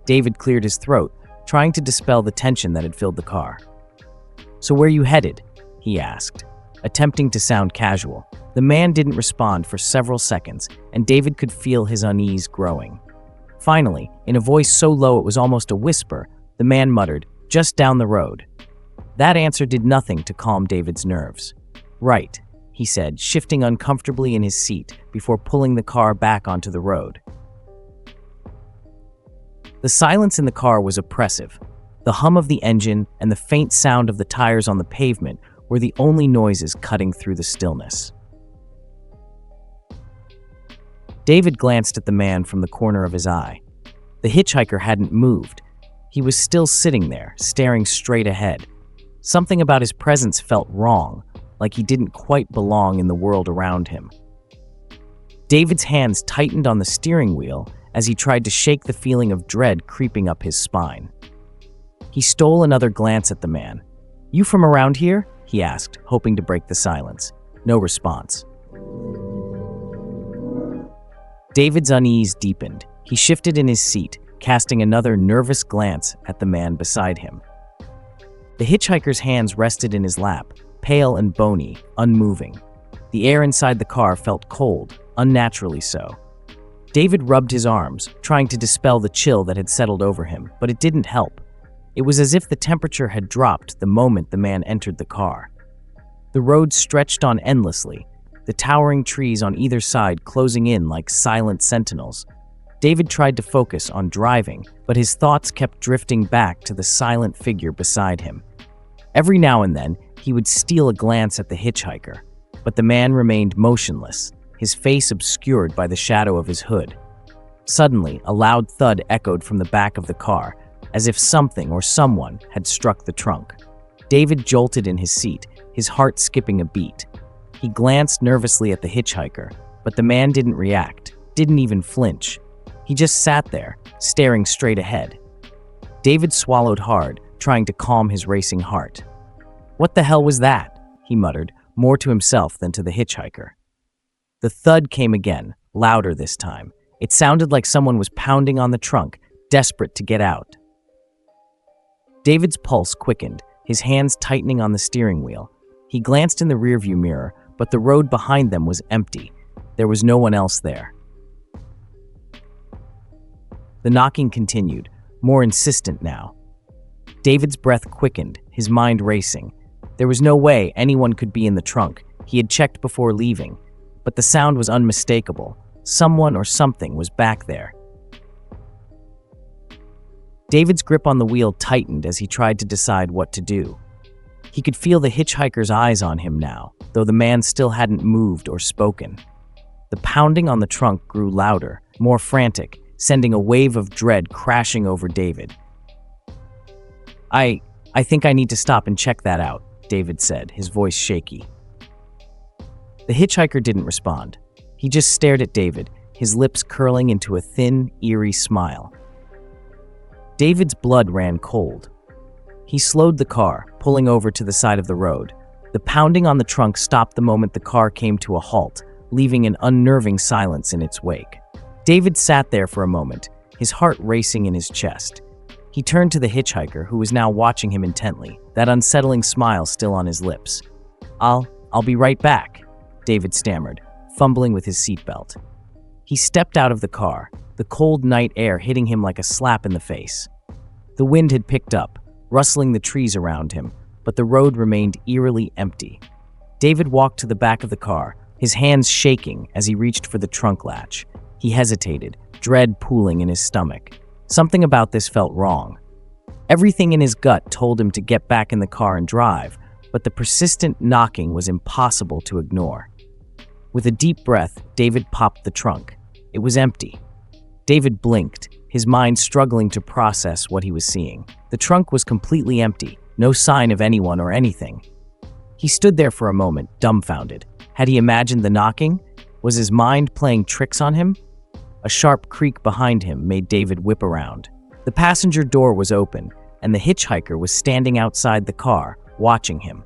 David cleared his throat, trying to dispel the tension that had filled the car. "So where you headed?" he asked, attempting to sound casual. The man didn't respond for several seconds, and David could feel his unease growing. Finally, in a voice so low it was almost a whisper, the man muttered, "Just down the road." That answer did nothing to calm David's nerves. "Right," he said, shifting uncomfortably in his seat before pulling the car back onto the road. The silence in the car was oppressive. The hum of the engine and the faint sound of the tires on the pavement were the only noises cutting through the stillness. David glanced at the man from the corner of his eye. The hitchhiker hadn't moved. He was still sitting there, staring straight ahead. Something about his presence felt wrong, like he didn't quite belong in the world around him. David's hands tightened on the steering wheel as he tried to shake the feeling of dread creeping up his spine. He stole another glance at the man. "You from around here?" he asked, hoping to break the silence. No response. David's unease deepened. He shifted in his seat, casting another nervous glance at the man beside him. The hitchhiker's hands rested in his lap, pale and bony, unmoving. The air inside the car felt cold, unnaturally so. David rubbed his arms, trying to dispel the chill that had settled over him, but it didn't help. It was as if the temperature had dropped the moment the man entered the car. The road stretched on endlessly, the towering trees on either side closing in like silent sentinels. David tried to focus on driving, but his thoughts kept drifting back to the silent figure beside him. Every now and then, he would steal a glance at the hitchhiker, but the man remained motionless, his face obscured by the shadow of his hood. Suddenly, a loud thud echoed from the back of the car, as if something or someone had struck the trunk. David jolted in his seat, his heart skipping a beat. He glanced nervously at the hitchhiker, but the man didn't react, didn't even flinch. He just sat there, staring straight ahead. David swallowed hard, trying to calm his racing heart. "What the hell was that?" he muttered, more to himself than to the hitchhiker. The thud came again, louder this time. It sounded like someone was pounding on the trunk, desperate to get out. David's pulse quickened, his hands tightening on the steering wheel. He glanced in the rearview mirror, but the road behind them was empty. There was no one else there. The knocking continued, more insistent now. David's breath quickened, his mind racing. There was no way anyone could be in the trunk. He had checked before leaving, but the sound was unmistakable. Someone or something was back there. David's grip on the wheel tightened as he tried to decide what to do. He could feel the hitchhiker's eyes on him now, though the man still hadn't moved or spoken. The pounding on the trunk grew louder, more frantic, sending a wave of dread crashing over David. I think I need to stop and check that out," David said, his voice shaky. The hitchhiker didn't respond. He just stared at David, his lips curling into a thin, eerie smile. David's blood ran cold. He slowed the car, pulling over to the side of the road. The pounding on the trunk stopped the moment the car came to a halt, leaving an unnerving silence in its wake. David sat there for a moment, his heart racing in his chest. He turned to the hitchhiker, who was now watching him intently, that unsettling smile still on his lips. I'll be right back," David stammered, fumbling with his seatbelt. He stepped out of the car, the cold night air hitting him like a slap in the face. The wind had picked up, rustling the trees around him, but the road remained eerily empty. David walked to the back of the car, his hands shaking as he reached for the trunk latch. He hesitated, dread pooling in his stomach. Something about this felt wrong. Everything in his gut told him to get back in the car and drive, but the persistent knocking was impossible to ignore. With a deep breath, David popped the trunk. It was empty. David blinked, his mind struggling to process what he was seeing. The trunk was completely empty, no sign of anyone or anything. He stood there for a moment, dumbfounded. Had he imagined the knocking? Was his mind playing tricks on him? A sharp creak behind him made David whip around. The passenger door was open, and the hitchhiker was standing outside the car, watching him.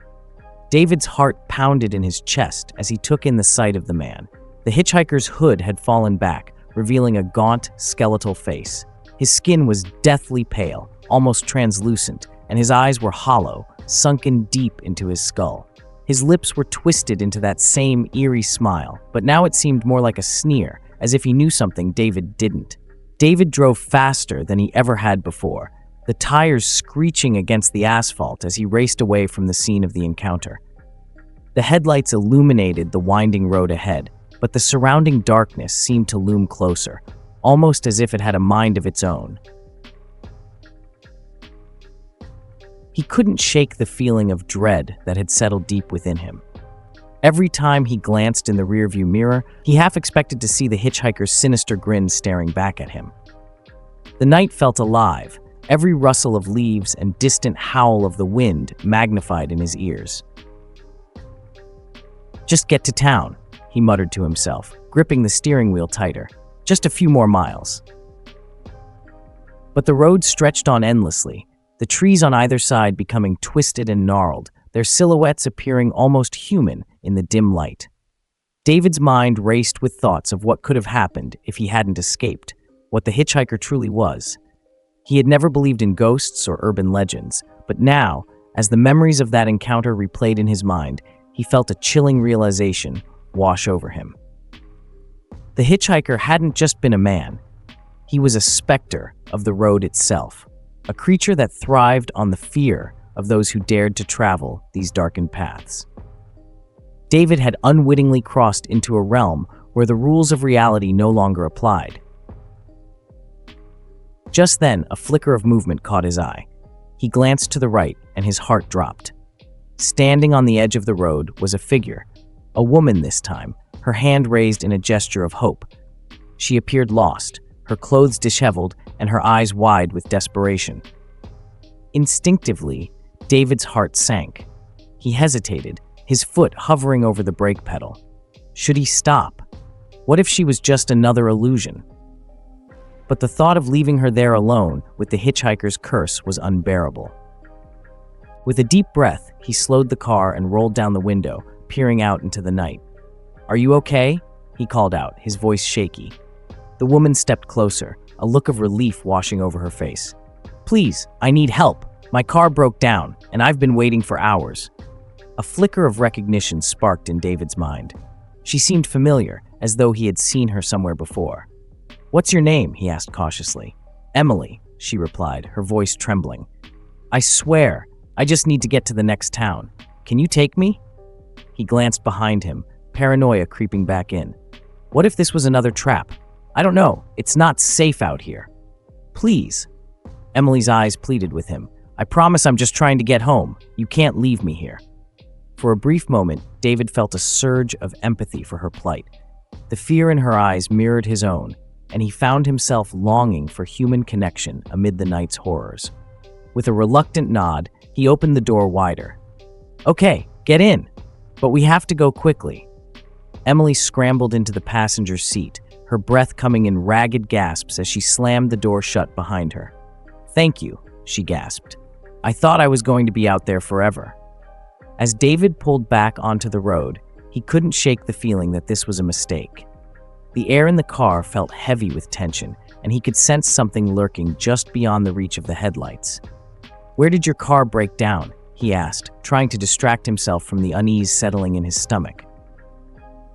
David's heart pounded in his chest as he took in the sight of the man. The hitchhiker's hood had fallen back, revealing a gaunt, skeletal face. His skin was deathly pale, almost translucent, and his eyes were hollow, sunken deep into his skull. His lips were twisted into that same eerie smile, but now it seemed more like a sneer, as if he knew something David didn't. David drove faster than he ever had before, the tires screeching against the asphalt as he raced away from the scene of the encounter. The headlights illuminated the winding road ahead, but the surrounding darkness seemed to loom closer, almost as if it had a mind of its own. He couldn't shake the feeling of dread that had settled deep within him. Every time he glanced in the rearview mirror, he half expected to see the hitchhiker's sinister grin staring back at him. The night felt alive, every rustle of leaves and distant howl of the wind magnified in his ears. "Just get to town," he muttered to himself, gripping the steering wheel tighter. "Just a few more miles." But the road stretched on endlessly, the trees on either side becoming twisted and gnarled, their silhouettes appearing almost human in the dim light. David's mind raced with thoughts of what could have happened if he hadn't escaped, what the hitchhiker truly was. He had never believed in ghosts or urban legends, but now, as the memories of that encounter replayed in his mind, he felt a chilling realization wash over him. The hitchhiker hadn't just been a man. He was a specter of the road itself, a creature that thrived on the fear of those who dared to travel these darkened paths. David had unwittingly crossed into a realm where the rules of reality no longer applied. Just then, a flicker of movement caught his eye. He glanced to the right, and his heart dropped. Standing on the edge of the road was a figure, a woman this time, her hand raised in a gesture of hope. She appeared lost, her clothes disheveled, and her eyes wide with desperation. Instinctively, David's heart sank. He hesitated, his foot hovering over the brake pedal. Should he stop? What if she was just another illusion? But the thought of leaving her there alone with the hitchhiker's curse was unbearable. With a deep breath, he slowed the car and rolled down the window, peering out into the night. "Are you okay?" he called out, his voice shaky. The woman stepped closer, a look of relief washing over her face. "Please, I need help. My car broke down, and I've been waiting for hours." A flicker of recognition sparked in David's mind. She seemed familiar, as though he had seen her somewhere before. "What's your name?" he asked cautiously. "Emily," she replied, her voice trembling. "I swear, I just need to get to the next town. Can you take me?" He glanced behind him, paranoia creeping back in. What if this was another trap? I don't know. It's not safe out here. "Please." Emily's eyes pleaded with him. "I promise I'm just trying to get home. You can't leave me here." For a brief moment, David felt a surge of empathy for her plight. The fear in her eyes mirrored his own, and he found himself longing for human connection amid the night's horrors. With a reluctant nod, he opened the door wider. "Okay, get in, but we have to go quickly." Emily scrambled into the passenger seat, her breath coming in ragged gasps as she slammed the door shut behind her. "Thank you," she gasped. "I thought I was going to be out there forever." As David pulled back onto the road, he couldn't shake the feeling that this was a mistake. The air in the car felt heavy with tension, and he could sense something lurking just beyond the reach of the headlights. "Where did your car break down?" he asked, trying to distract himself from the unease settling in his stomach.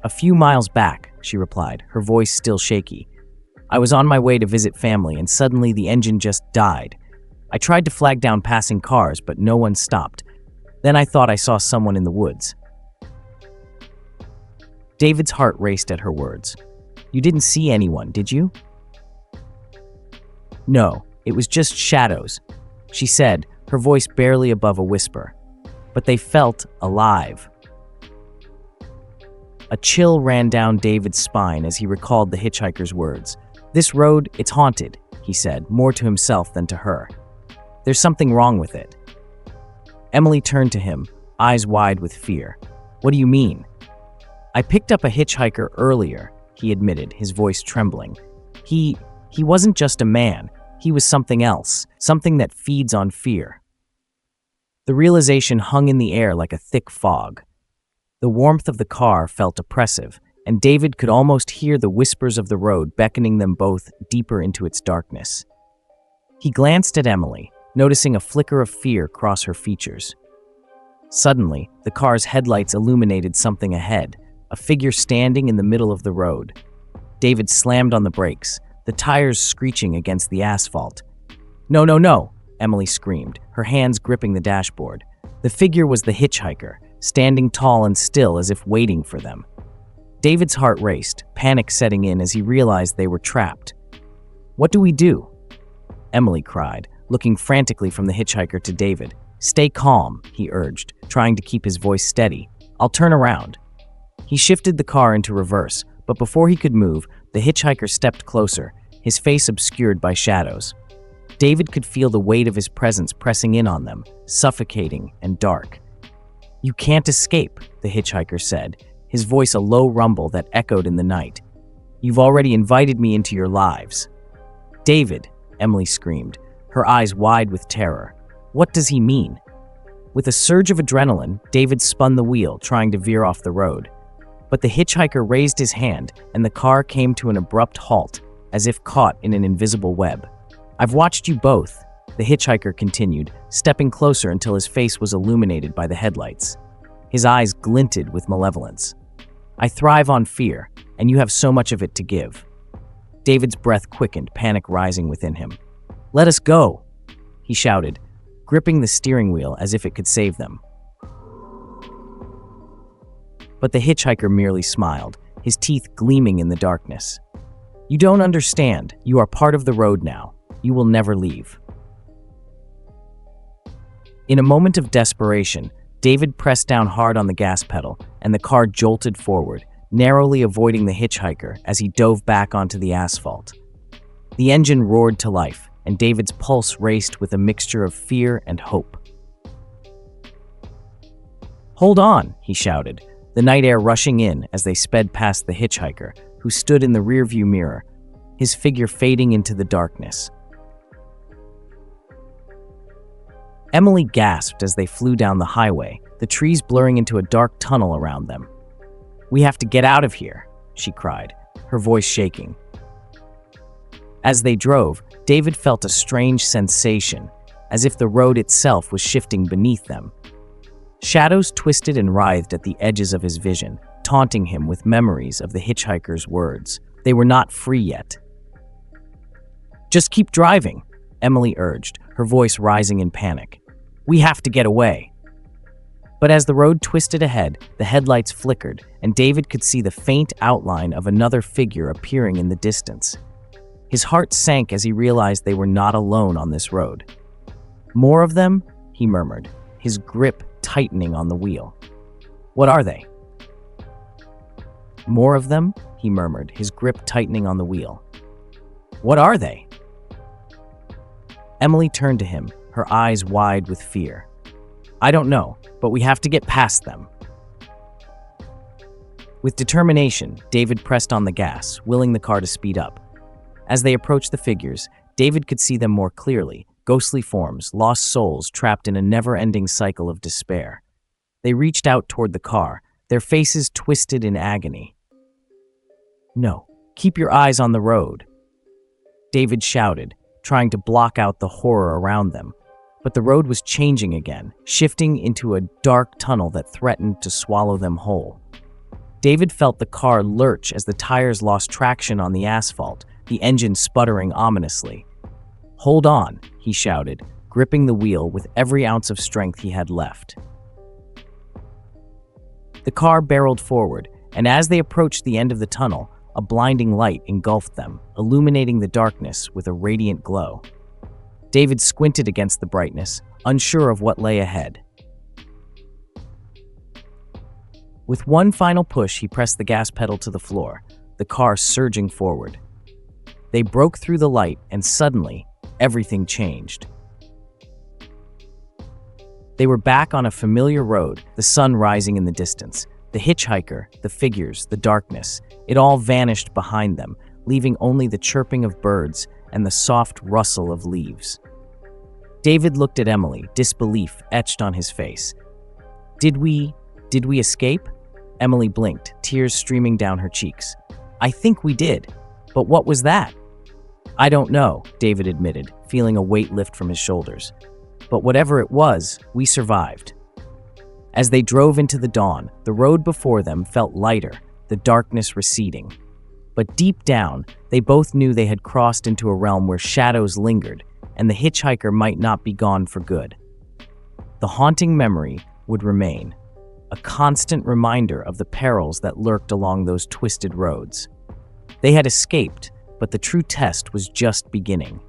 "A few miles back," she replied, her voice still shaky. "I was on my way to visit family, and suddenly the engine just died. I tried to flag down passing cars, but no one stopped. Then I thought I saw someone in the woods." David's heart raced at her words. "You didn't see anyone, did you?" "No, it was just shadows," she said, her voice barely above a whisper. "But they felt alive." A chill ran down David's spine as he recalled the hitchhiker's words. "This road, it's haunted," he said, more to himself than to her. "There's something wrong with it." Emily turned to him, eyes wide with fear. "What do you mean?" "I picked up a hitchhiker earlier," he admitted, his voice trembling. He wasn't just a man. He was something else, something that feeds on fear." The realization hung in the air like a thick fog. The warmth of the car felt oppressive, and David could almost hear the whispers of the road beckoning them both deeper into its darkness. He glanced at Emily, noticing a flicker of fear cross her features. Suddenly, the car's headlights illuminated something ahead, a figure standing in the middle of the road. David slammed on the brakes, the tires screeching against the asphalt. "No, no, no!" Emily screamed, her hands gripping the dashboard. The figure was the hitchhiker, standing tall and still as if waiting for them. David's heart raced, panic setting in as he realized they were trapped. "What do we do?" Emily cried, looking frantically from the hitchhiker to David. "Stay calm," he urged, trying to keep his voice steady. "I'll turn around." He shifted the car into reverse, but before he could move, the hitchhiker stepped closer, his face obscured by shadows. David could feel the weight of his presence pressing in on them, suffocating and dark. "You can't escape," the hitchhiker said, his voice a low rumble that echoed in the night. "You've already invited me into your lives." "David," Emily screamed, her eyes wide with terror. "What does he mean?" With a surge of adrenaline, David spun the wheel, trying to veer off the road. But the hitchhiker raised his hand, and the car came to an abrupt halt, as if caught in an invisible web. "I've watched you both," the hitchhiker continued, stepping closer until his face was illuminated by the headlights. His eyes glinted with malevolence. "I thrive on fear, and you have so much of it to give." David's breath quickened, panic rising within him. "Let us go," he shouted, gripping the steering wheel as if it could save them. But the hitchhiker merely smiled, his teeth gleaming in the darkness. "You don't understand. You are part of the road now. You will never leave." In a moment of desperation, David pressed down hard on the gas pedal, and the car jolted forward, narrowly avoiding the hitchhiker as he dove back onto the asphalt. The engine roared to life, and David's pulse raced with a mixture of fear and hope. "Hold on," he shouted, the night air rushing in as they sped past the hitchhiker, who stood in the rearview mirror, his figure fading into the darkness. Emily gasped as they flew down the highway, the trees blurring into a dark tunnel around them. "We have to get out of here," she cried, her voice shaking. As they drove, David felt a strange sensation, as if the road itself was shifting beneath them. Shadows twisted and writhed at the edges of his vision, taunting him with memories of the hitchhiker's words. They were not free yet. "Just keep driving," Emily urged, her voice rising in panic. "We have to get away." But as the road twisted ahead, the headlights flickered, and David could see the faint outline of another figure appearing in the distance. His heart sank as he realized they were not alone on this road. "More of them?" he murmured, his grip tightening on the wheel. "What are they?" "More of them?" he murmured, his grip tightening on the wheel. "What are they?" Emily turned to him, her eyes wide with fear. "I don't know, but we have to get past them." With determination, David pressed on the gas, willing the car to speed up. As they approached the figures, David could see them more clearly, ghostly forms, lost souls trapped in a never-ending cycle of despair. They reached out toward the car, their faces twisted in agony. "No, keep your eyes on the road," David shouted, trying to block out the horror around them. But the road was changing again, shifting into a dark tunnel that threatened to swallow them whole. David felt the car lurch as the tires lost traction on the asphalt, the engine sputtering ominously. "Hold on," he shouted, gripping the wheel with every ounce of strength he had left. The car barreled forward, and as they approached the end of the tunnel, a blinding light engulfed them, illuminating the darkness with a radiant glow. David squinted against the brightness, unsure of what lay ahead. With one final push, he pressed the gas pedal to the floor, the car surging forward. They broke through the light, and suddenly, everything changed. They were back on a familiar road, the sun rising in the distance. The hitchhiker, the figures, the darkness, it all vanished behind them, leaving only the chirping of birds and the soft rustle of leaves. David looked at Emily, disbelief etched on his face. Did we escape?" Emily blinked, tears streaming down her cheeks. "I think we did. But what was that?" "I don't know," David admitted, feeling a weight lift from his shoulders. "But whatever it was, we survived." As they drove into the dawn, the road before them felt lighter, the darkness receding. But deep down, they both knew they had crossed into a realm where shadows lingered, and the hitchhiker might not be gone for good. The haunting memory would remain, a constant reminder of the perils that lurked along those twisted roads. They had escaped, but the true test was just beginning.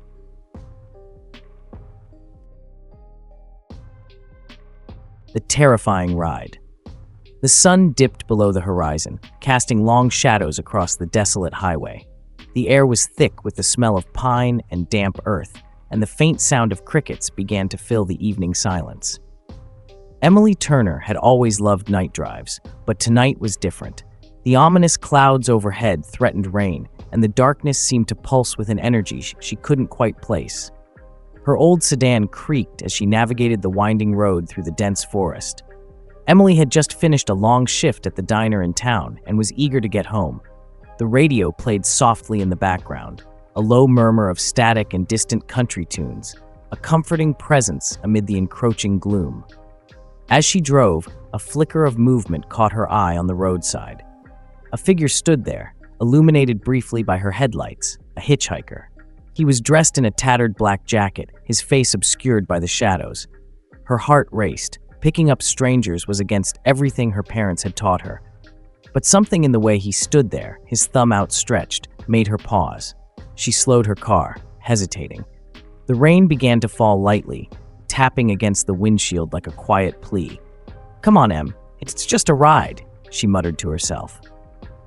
The terrifying ride. The sun dipped below the horizon, casting long shadows across the desolate highway. The air was thick with the smell of pine and damp earth, and the faint sound of crickets began to fill the evening silence. Emily Turner had always loved night drives, but tonight was different. The ominous clouds overhead threatened rain, and the darkness seemed to pulse with an energy she couldn't quite place. Her old sedan creaked as she navigated the winding road through the dense forest. Emily had just finished a long shift at the diner in town and was eager to get home. The radio played softly in the background, a low murmur of static and distant country tunes, a comforting presence amid the encroaching gloom. As she drove, a flicker of movement caught her eye on the roadside. A figure stood there, illuminated briefly by her headlights, a hitchhiker. He was dressed in a tattered black jacket, his face obscured by the shadows. Her heart raced. Picking up strangers was against everything her parents had taught her. But something in the way he stood there, his thumb outstretched, made her pause. She slowed her car, hesitating. The rain began to fall lightly, tapping against the windshield like a quiet plea. "Come on, Em, it's just a ride," she muttered to herself.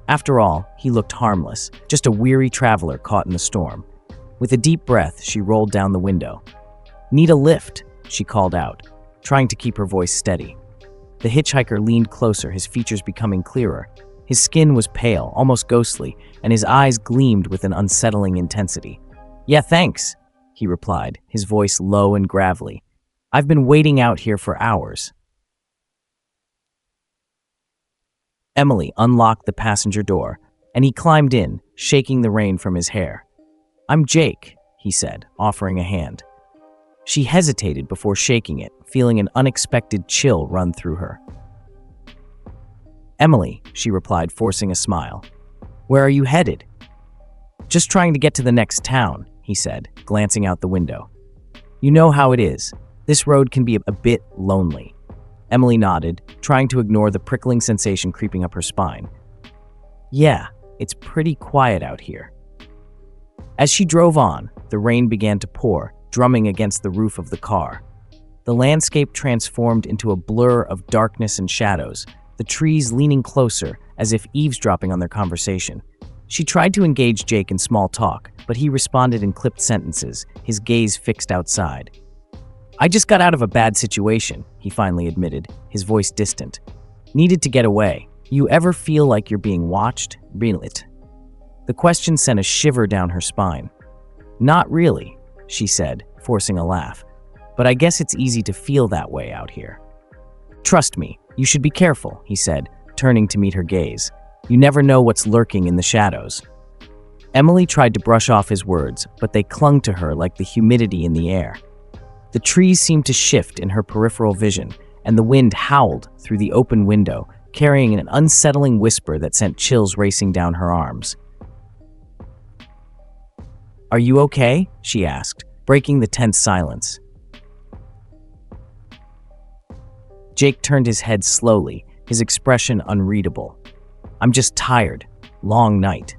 After all, he looked harmless, just a weary traveler caught in the storm. With a deep breath, she rolled down the window. "Need a lift?" she called out, trying to keep her voice steady. The hitchhiker leaned closer, his features becoming clearer. His skin was pale, almost ghostly, and his eyes gleamed with an unsettling intensity. "Yeah, thanks," he replied, his voice low and gravelly. "I've been waiting out here for hours." Emily unlocked the passenger door, and he climbed in, shaking the rain from his hair. "I'm Jake," he said, offering a hand. She hesitated before shaking it, feeling an unexpected chill run through her. "Emily," she replied, forcing a smile. "Where are you headed?" "Just trying to get to the next town," he said, glancing out the window. "You know how it is. This road can be a bit lonely." Emily nodded, trying to ignore the prickling sensation creeping up her spine. "Yeah, it's pretty quiet out here." As she drove on, the rain began to pour, drumming against the roof of the car. The landscape transformed into a blur of darkness and shadows, the trees leaning closer as if eavesdropping on their conversation. She tried to engage Jake in small talk, but he responded in clipped sentences, his gaze fixed outside. "I just got out of a bad situation," he finally admitted, his voice distant. "Needed to get away. You ever feel like you're being watched?" The question sent a shiver down her spine. "Not really," she said, forcing a laugh. "But I guess it's easy to feel that way out here." "Trust me, you should be careful," he said, turning to meet her gaze. "You never know what's lurking in the shadows." Emily tried to brush off his words, but they clung to her like the humidity in the air. The trees seemed to shift in her peripheral vision, and the wind howled through the open window, carrying an unsettling whisper that sent chills racing down her arms. "Are you okay?" she asked, breaking the tense silence. Jake turned his head slowly, his expression unreadable. "I'm just tired. Long night."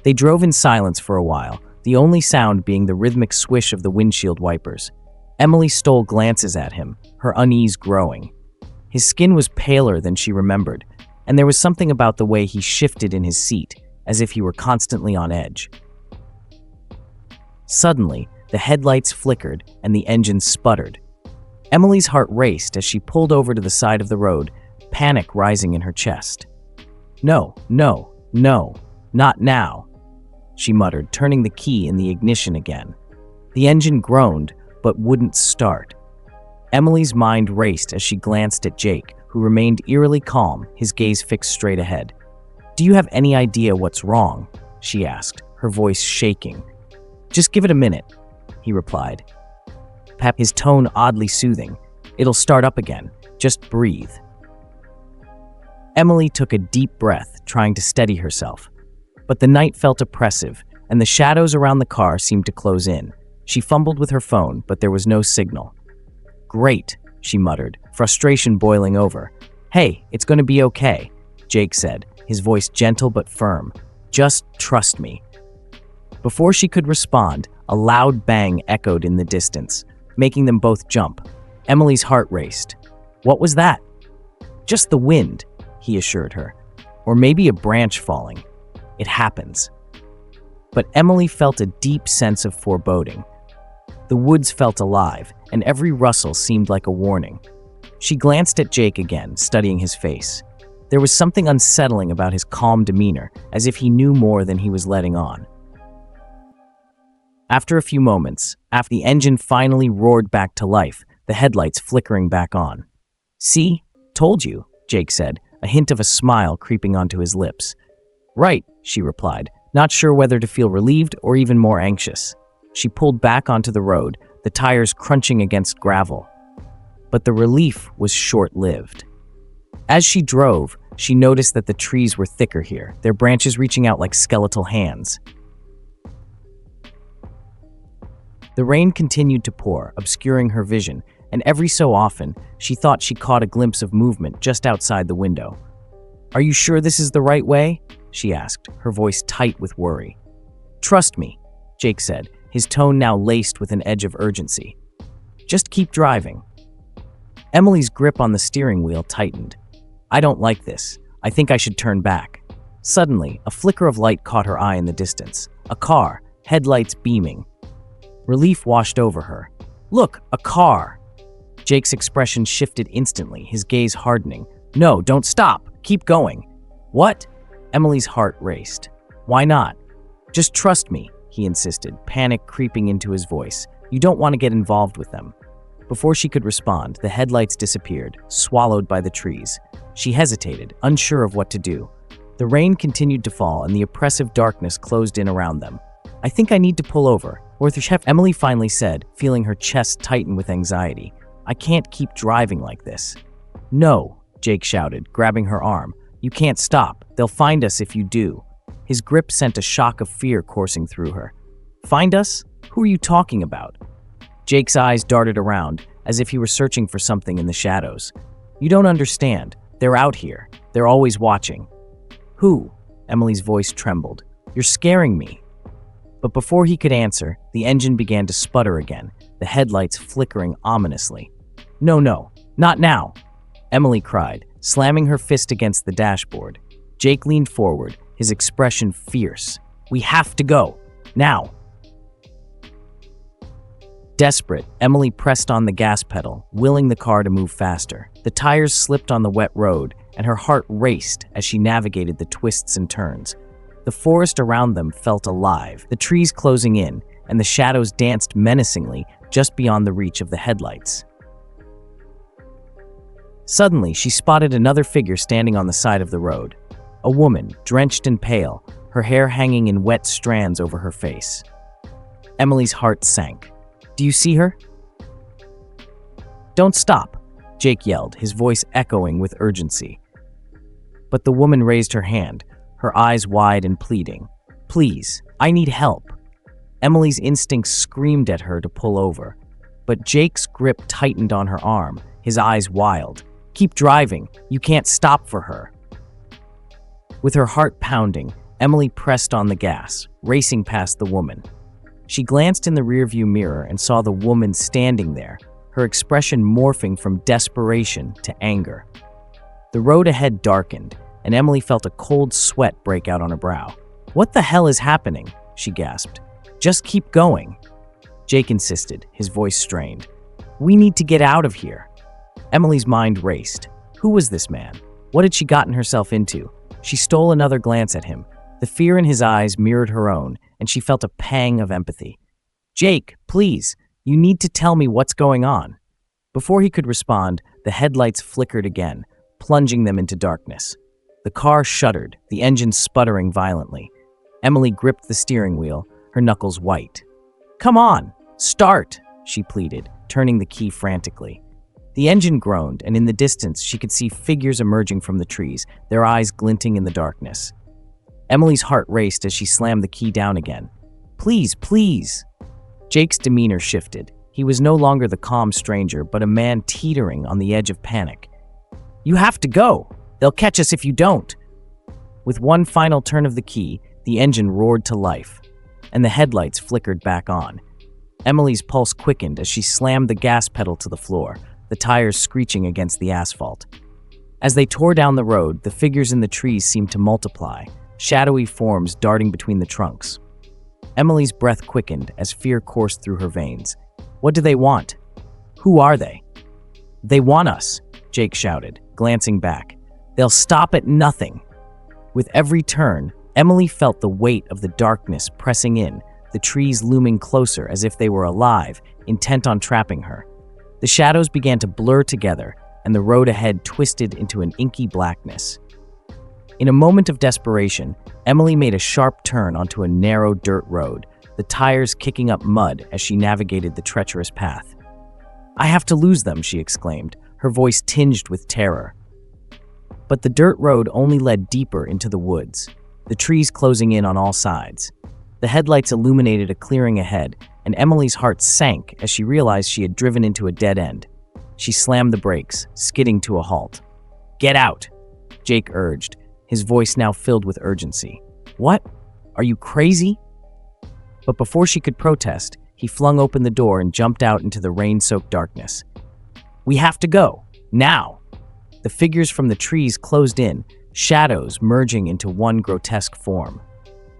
They drove in silence for a while, the only sound being the rhythmic swish of the windshield wipers. Emily stole glances at him, her unease growing. His skin was paler than she remembered, and there was something about the way he shifted in his seat, as if he were constantly on edge. Suddenly, the headlights flickered and the engine sputtered. Emily's heart raced as she pulled over to the side of the road, panic rising in her chest. No, not now," she muttered, turning the key in the ignition again. The engine groaned, but wouldn't start. Emily's mind raced as she glanced at Jake, who remained eerily calm, his gaze fixed straight ahead. "Do you have any idea what's wrong?" she asked, her voice shaking. "Just give it a minute," he replied, his tone oddly soothing. "It'll start up again. Just breathe." Emily took a deep breath, trying to steady herself. But the night felt oppressive, and the shadows around the car seemed to close in. She fumbled with her phone, but there was no signal. "Great," she muttered, frustration boiling over. "Hey, it's going to be okay," Jake said, his voice gentle but firm. "Just trust me." Before she could respond, a loud bang echoed in the distance, making them both jump. Emily's heart raced. "What was that?" "Just the wind," he assured her. Or maybe a branch falling. It happens. But Emily felt a deep sense of foreboding. The woods felt alive, and every rustle seemed like a warning. She glanced at Jake again, studying his face. There was something unsettling about his calm demeanor, as if he knew more than he was letting on. After a few moments, after the engine finally roared back to life, the headlights flickering back on. "See? Told you," Jake said, a hint of a smile creeping onto his lips. "Right," she replied, not sure whether to feel relieved or even more anxious. She pulled back onto the road, the tires crunching against gravel. But the relief was short-lived. As she drove, she noticed that the trees were thicker here, their branches reaching out like skeletal hands. The rain continued to pour, obscuring her vision, and every so often, she thought she caught a glimpse of movement just outside the window. "Are you sure this is the right way?" she asked, her voice tight with worry. "Trust me," Jake said, his tone now laced with an edge of urgency. "Just keep driving." Emily's grip on the steering wheel tightened. "I don't like this. I think I should turn back." Suddenly, a flicker of light caught her eye in the distance. A car, headlights beaming. Relief washed over her. "Look, a car!" Jake's expression shifted instantly, his gaze hardening. "No, don't stop. Keep going." "What?" Emily's heart raced. "Why not?" "Just trust me," he insisted, panic creeping into his voice. "You don't want to get involved with them." Before she could respond, the headlights disappeared, swallowed by the trees. She hesitated, unsure of what to do. The rain continued to fall, and the oppressive darkness closed in around them. "I think I need to pull over," Emily finally said, feeling her chest tighten with anxiety. "I can't keep driving like this." "No," Jake shouted, grabbing her arm. "You can't stop. They'll find us if you do." His grip sent a shock of fear coursing through her. "Find us? Who are you talking about?" Jake's eyes darted around, as if he were searching for something in the shadows. "You don't understand. They're out here. They're always watching." "Who?" Emily's voice trembled. "You're scaring me." But before he could answer, the engine began to sputter again, the headlights flickering ominously. "No, not now!" Emily cried, slamming her fist against the dashboard. Jake leaned forward, his expression fierce. "We have to go. Now!" Desperate, Emily pressed on the gas pedal, willing the car to move faster. The tires slipped on the wet road, and her heart raced as she navigated the twists and turns. The forest around them felt alive, the trees closing in, and the shadows danced menacingly just beyond the reach of the headlights. Suddenly, she spotted another figure standing on the side of the road. A woman, drenched and pale, her hair hanging in wet strands over her face. Emily's heart sank. "Do you see her?" "Don't stop," Jake yelled, his voice echoing with urgency. But the woman raised her hand, her eyes wide and pleading. "Please, I need help." Emily's instincts screamed at her to pull over, but Jake's grip tightened on her arm, his eyes wild. "Keep driving. You can't stop for her." With her heart pounding, Emily pressed on the gas, racing past the woman. She glanced in the rearview mirror and saw the woman standing there, her expression morphing from desperation to anger. The road ahead darkened, and Emily felt a cold sweat break out on her brow. "What the hell is happening?" she gasped. "Just keep going." Jake insisted, his voice strained. "We need to get out of here." Emily's mind raced. Who was this man? What had she gotten herself into? She stole another glance at him. The fear in his eyes mirrored her own, and she felt a pang of empathy. "Jake, please, you need to tell me what's going on." Before he could respond, the headlights flickered again, plunging them into darkness. The car shuddered, the engine sputtering violently. Emily gripped the steering wheel, her knuckles white. "Come on, start," she pleaded, turning the key frantically. The engine groaned, and in the distance she could see figures emerging from the trees, their eyes glinting in the darkness. Emily's heart raced as she slammed the key down again. "Please, please!" Jake's demeanor shifted. He was no longer the calm stranger, but a man teetering on the edge of panic. "You have to go! They'll catch us if you don't!" With one final turn of the key, the engine roared to life, and the headlights flickered back on. Emily's pulse quickened as she slammed the gas pedal to the floor, the tires screeching against the asphalt. As they tore down the road, the figures in the trees seemed to multiply, shadowy forms darting between the trunks. Emily's breath quickened as fear coursed through her veins. What do they want? Who are they? They want us, Jake shouted, glancing back. They'll stop at nothing. With every turn, Emily felt the weight of the darkness pressing in, the trees looming closer as if they were alive, intent on trapping her. The shadows began to blur together, and the road ahead twisted into an inky blackness. In a moment of desperation, Emily made a sharp turn onto a narrow dirt road, the tires kicking up mud as she navigated the treacherous path. "I have to lose them," she exclaimed, her voice tinged with terror. But the dirt road only led deeper into the woods, the trees closing in on all sides. The headlights illuminated a clearing ahead, and Emily's heart sank as she realized she had driven into a dead end. She slammed the brakes, skidding to a halt. "Get out," Jake urged, his voice now filled with urgency. "What? Are you crazy?" But before she could protest, he flung open the door and jumped out into the rain-soaked darkness. "We have to go, now!" The figures from the trees closed in, shadows merging into one grotesque form.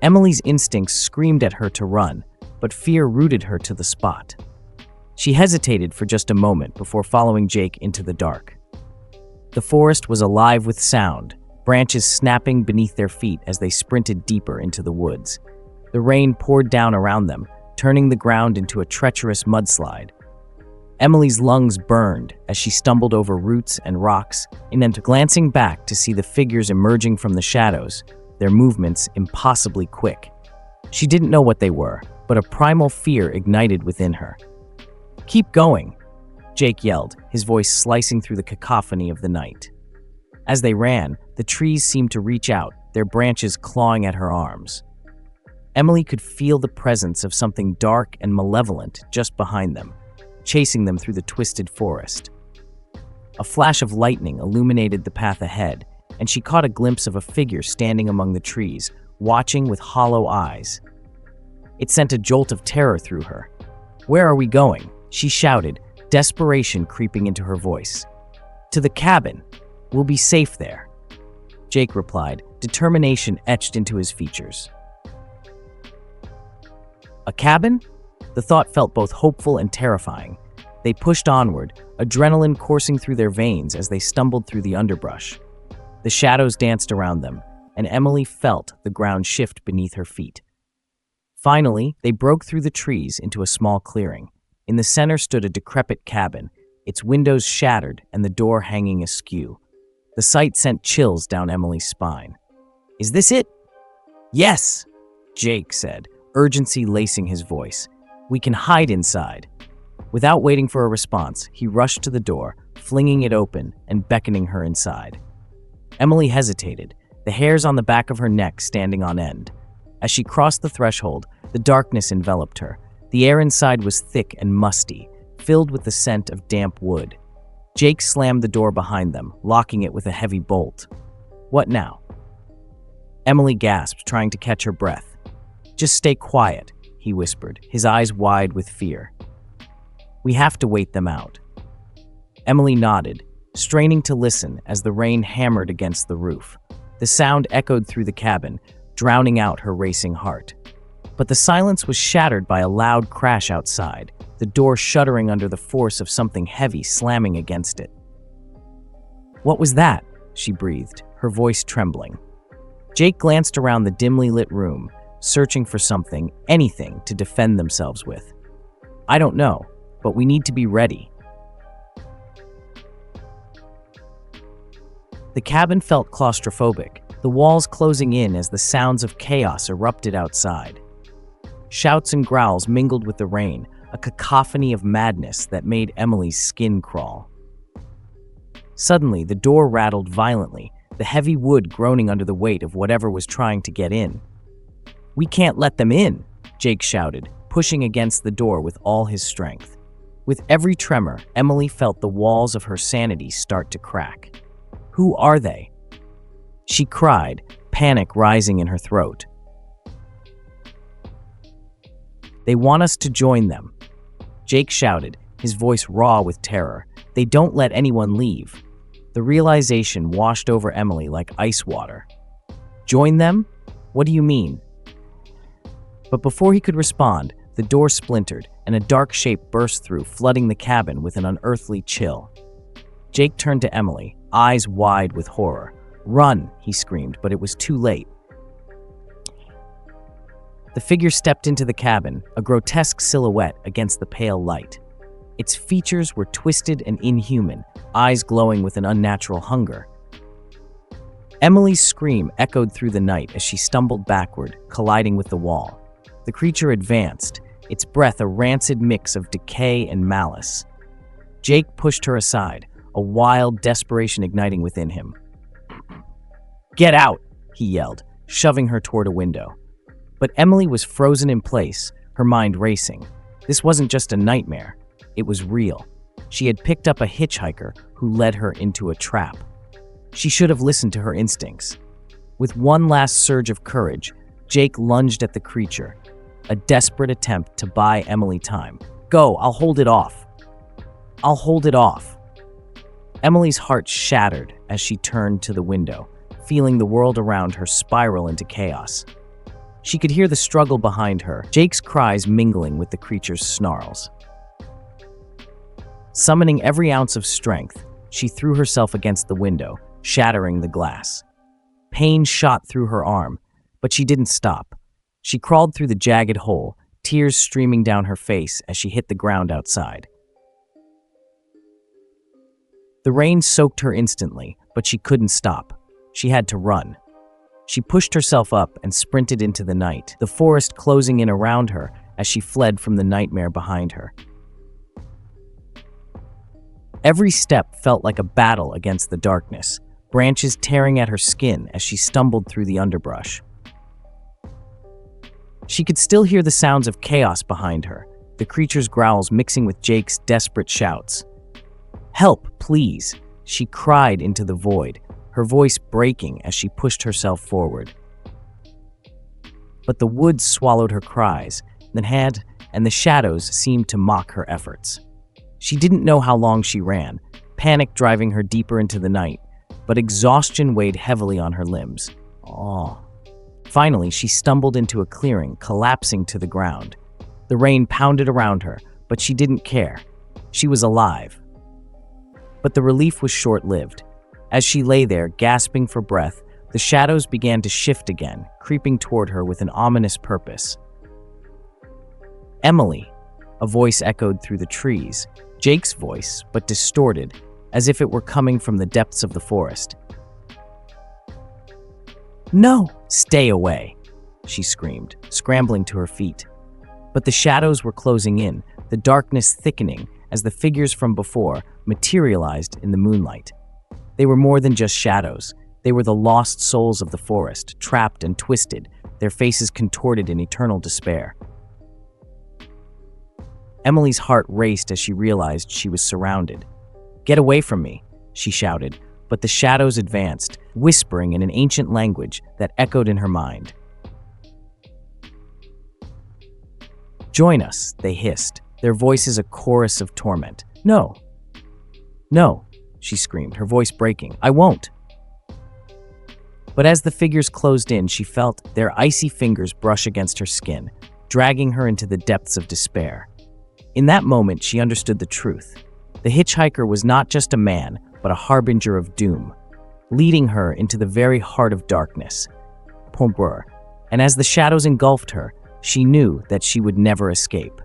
Emily's instincts screamed at her to run, but fear rooted her to the spot. She hesitated for just a moment before following Jake into the dark. The forest was alive with sound, branches snapping beneath their feet as they sprinted deeper into the woods. The rain poured down around them, turning the ground into a treacherous mudslide. Emily's lungs burned as she stumbled over roots and rocks, and then glancing back to see the figures emerging from the shadows, their movements impossibly quick. She didn't know what they were, but a primal fear ignited within her. "Keep going," Jake yelled, his voice slicing through the cacophony of the night. As they ran, the trees seemed to reach out, their branches clawing at her arms. Emily could feel the presence of something dark and malevolent just behind them, chasing them through the twisted forest. A flash of lightning illuminated the path ahead, and she caught a glimpse of a figure standing among the trees, watching with hollow eyes. It sent a jolt of terror through her. "Where are we going?" she shouted, desperation creeping into her voice. "To the cabin. We'll be safe there," Jake replied, determination etched into his features. A cabin? The thought felt both hopeful and terrifying. They pushed onward, adrenaline coursing through their veins as they stumbled through the underbrush. The shadows danced around them, and Emily felt the ground shift beneath her feet. Finally, they broke through the trees into a small clearing. In the center stood a decrepit cabin, its windows shattered and the door hanging askew. The sight sent chills down Emily's spine. "Is this it?" "Yes," Jake said, urgency lacing his voice. "We can hide inside." Without waiting for a response, he rushed to the door, flinging it open and beckoning her inside. Emily hesitated, the hairs on the back of her neck standing on end. As she crossed the threshold, the darkness enveloped her. The air inside was thick and musty, filled with the scent of damp wood. Jake slammed the door behind them, locking it with a heavy bolt. "What now?" Emily gasped, trying to catch her breath. "Just stay quiet," he whispered, his eyes wide with fear. "We have to wait them out." Emily nodded, straining to listen as the rain hammered against the roof. The sound echoed through the cabin, drowning out her racing heart. But the silence was shattered by a loud crash outside, the door shuddering under the force of something heavy slamming against it. "What was that?" she breathed, her voice trembling. Jake glanced around the dimly lit room, searching for something, anything, to defend themselves with. "I don't know, but we need to be ready." The cabin felt claustrophobic, the walls closing in as the sounds of chaos erupted outside. Shouts and growls mingled with the rain, a cacophony of madness that made Emily's skin crawl. Suddenly, the door rattled violently, the heavy wood groaning under the weight of whatever was trying to get in. "We can't let them in," Jake shouted, pushing against the door with all his strength. With every tremor, Emily felt the walls of her sanity start to crack. "Who are they?" she cried, panic rising in her throat. "They want us to join them," Jake shouted, his voice raw with terror. "They don't let anyone leave." The realization washed over Emily like ice water. Join them? What do you mean? But before he could respond, the door splintered and a dark shape burst through, flooding the cabin with an unearthly chill. Jake turned to Emily, eyes wide with horror. "Run!" he screamed, but it was too late. The figure stepped into the cabin, a grotesque silhouette against the pale light. Its features were twisted and inhuman, eyes glowing with an unnatural hunger. Emily's scream echoed through the night as she stumbled backward, colliding with the wall. The creature advanced, its breath a rancid mix of decay and malice. Jake pushed her aside, a wild desperation igniting within him. "Get out!" he yelled, shoving her toward a window. But Emily was frozen in place, her mind racing. This wasn't just a nightmare. It was real. She had picked up a hitchhiker who led her into a trap. She should have listened to her instincts. With one last surge of courage, Jake lunged at the creature, a desperate attempt to buy Emily time. "Go, I'll hold it off. I'll hold it off." Emily's heart shattered as she turned to the window, feeling the world around her spiral into chaos. She could hear the struggle behind her, Jake's cries mingling with the creature's snarls. Summoning every ounce of strength, she threw herself against the window, shattering the glass. Pain shot through her arm, but she didn't stop. She crawled through the jagged hole, tears streaming down her face as she hit the ground outside. The rain soaked her instantly, but she couldn't stop. She had to run. She pushed herself up and sprinted into the night, the forest closing in around her as she fled from the nightmare behind her. Every step felt like a battle against the darkness, branches tearing at her skin as she stumbled through the underbrush. She could still hear the sounds of chaos behind her, the creature's growls mixing with Jake's desperate shouts. "Help, please!" she cried into the void, her voice breaking as she pushed herself forward. But the woods swallowed her cries, and the shadows seemed to mock her efforts. She didn't know how long she ran, panic driving her deeper into the night, but exhaustion weighed heavily on her limbs. Finally, she stumbled into a clearing, collapsing to the ground. The rain pounded around her, but she didn't care. She was alive. But the relief was short-lived. As she lay there, gasping for breath, the shadows began to shift again, creeping toward her with an ominous purpose. "Emily," a voice echoed through the trees, Jake's voice, but distorted, as if it were coming from the depths of the forest. "No, stay away," she screamed, scrambling to her feet. But the shadows were closing in, the darkness thickening as the figures from before materialized in the moonlight. They were more than just shadows. They were the lost souls of the forest, trapped and twisted, their faces contorted in eternal despair. Emily's heart raced as she realized she was surrounded. "Get away from me," she shouted, but the shadows advanced, whispering in an ancient language that echoed in her mind. "Join us," they hissed, their voices a chorus of torment. "No. No," she screamed, her voice breaking. "I won't." But as the figures closed in, she felt their icy fingers brush against her skin, dragging her into the depths of despair. In that moment, she understood the truth. The hitchhiker was not just a man, but a harbinger of doom, leading her into the very heart of darkness. And as the shadows engulfed her, she knew that she would never escape.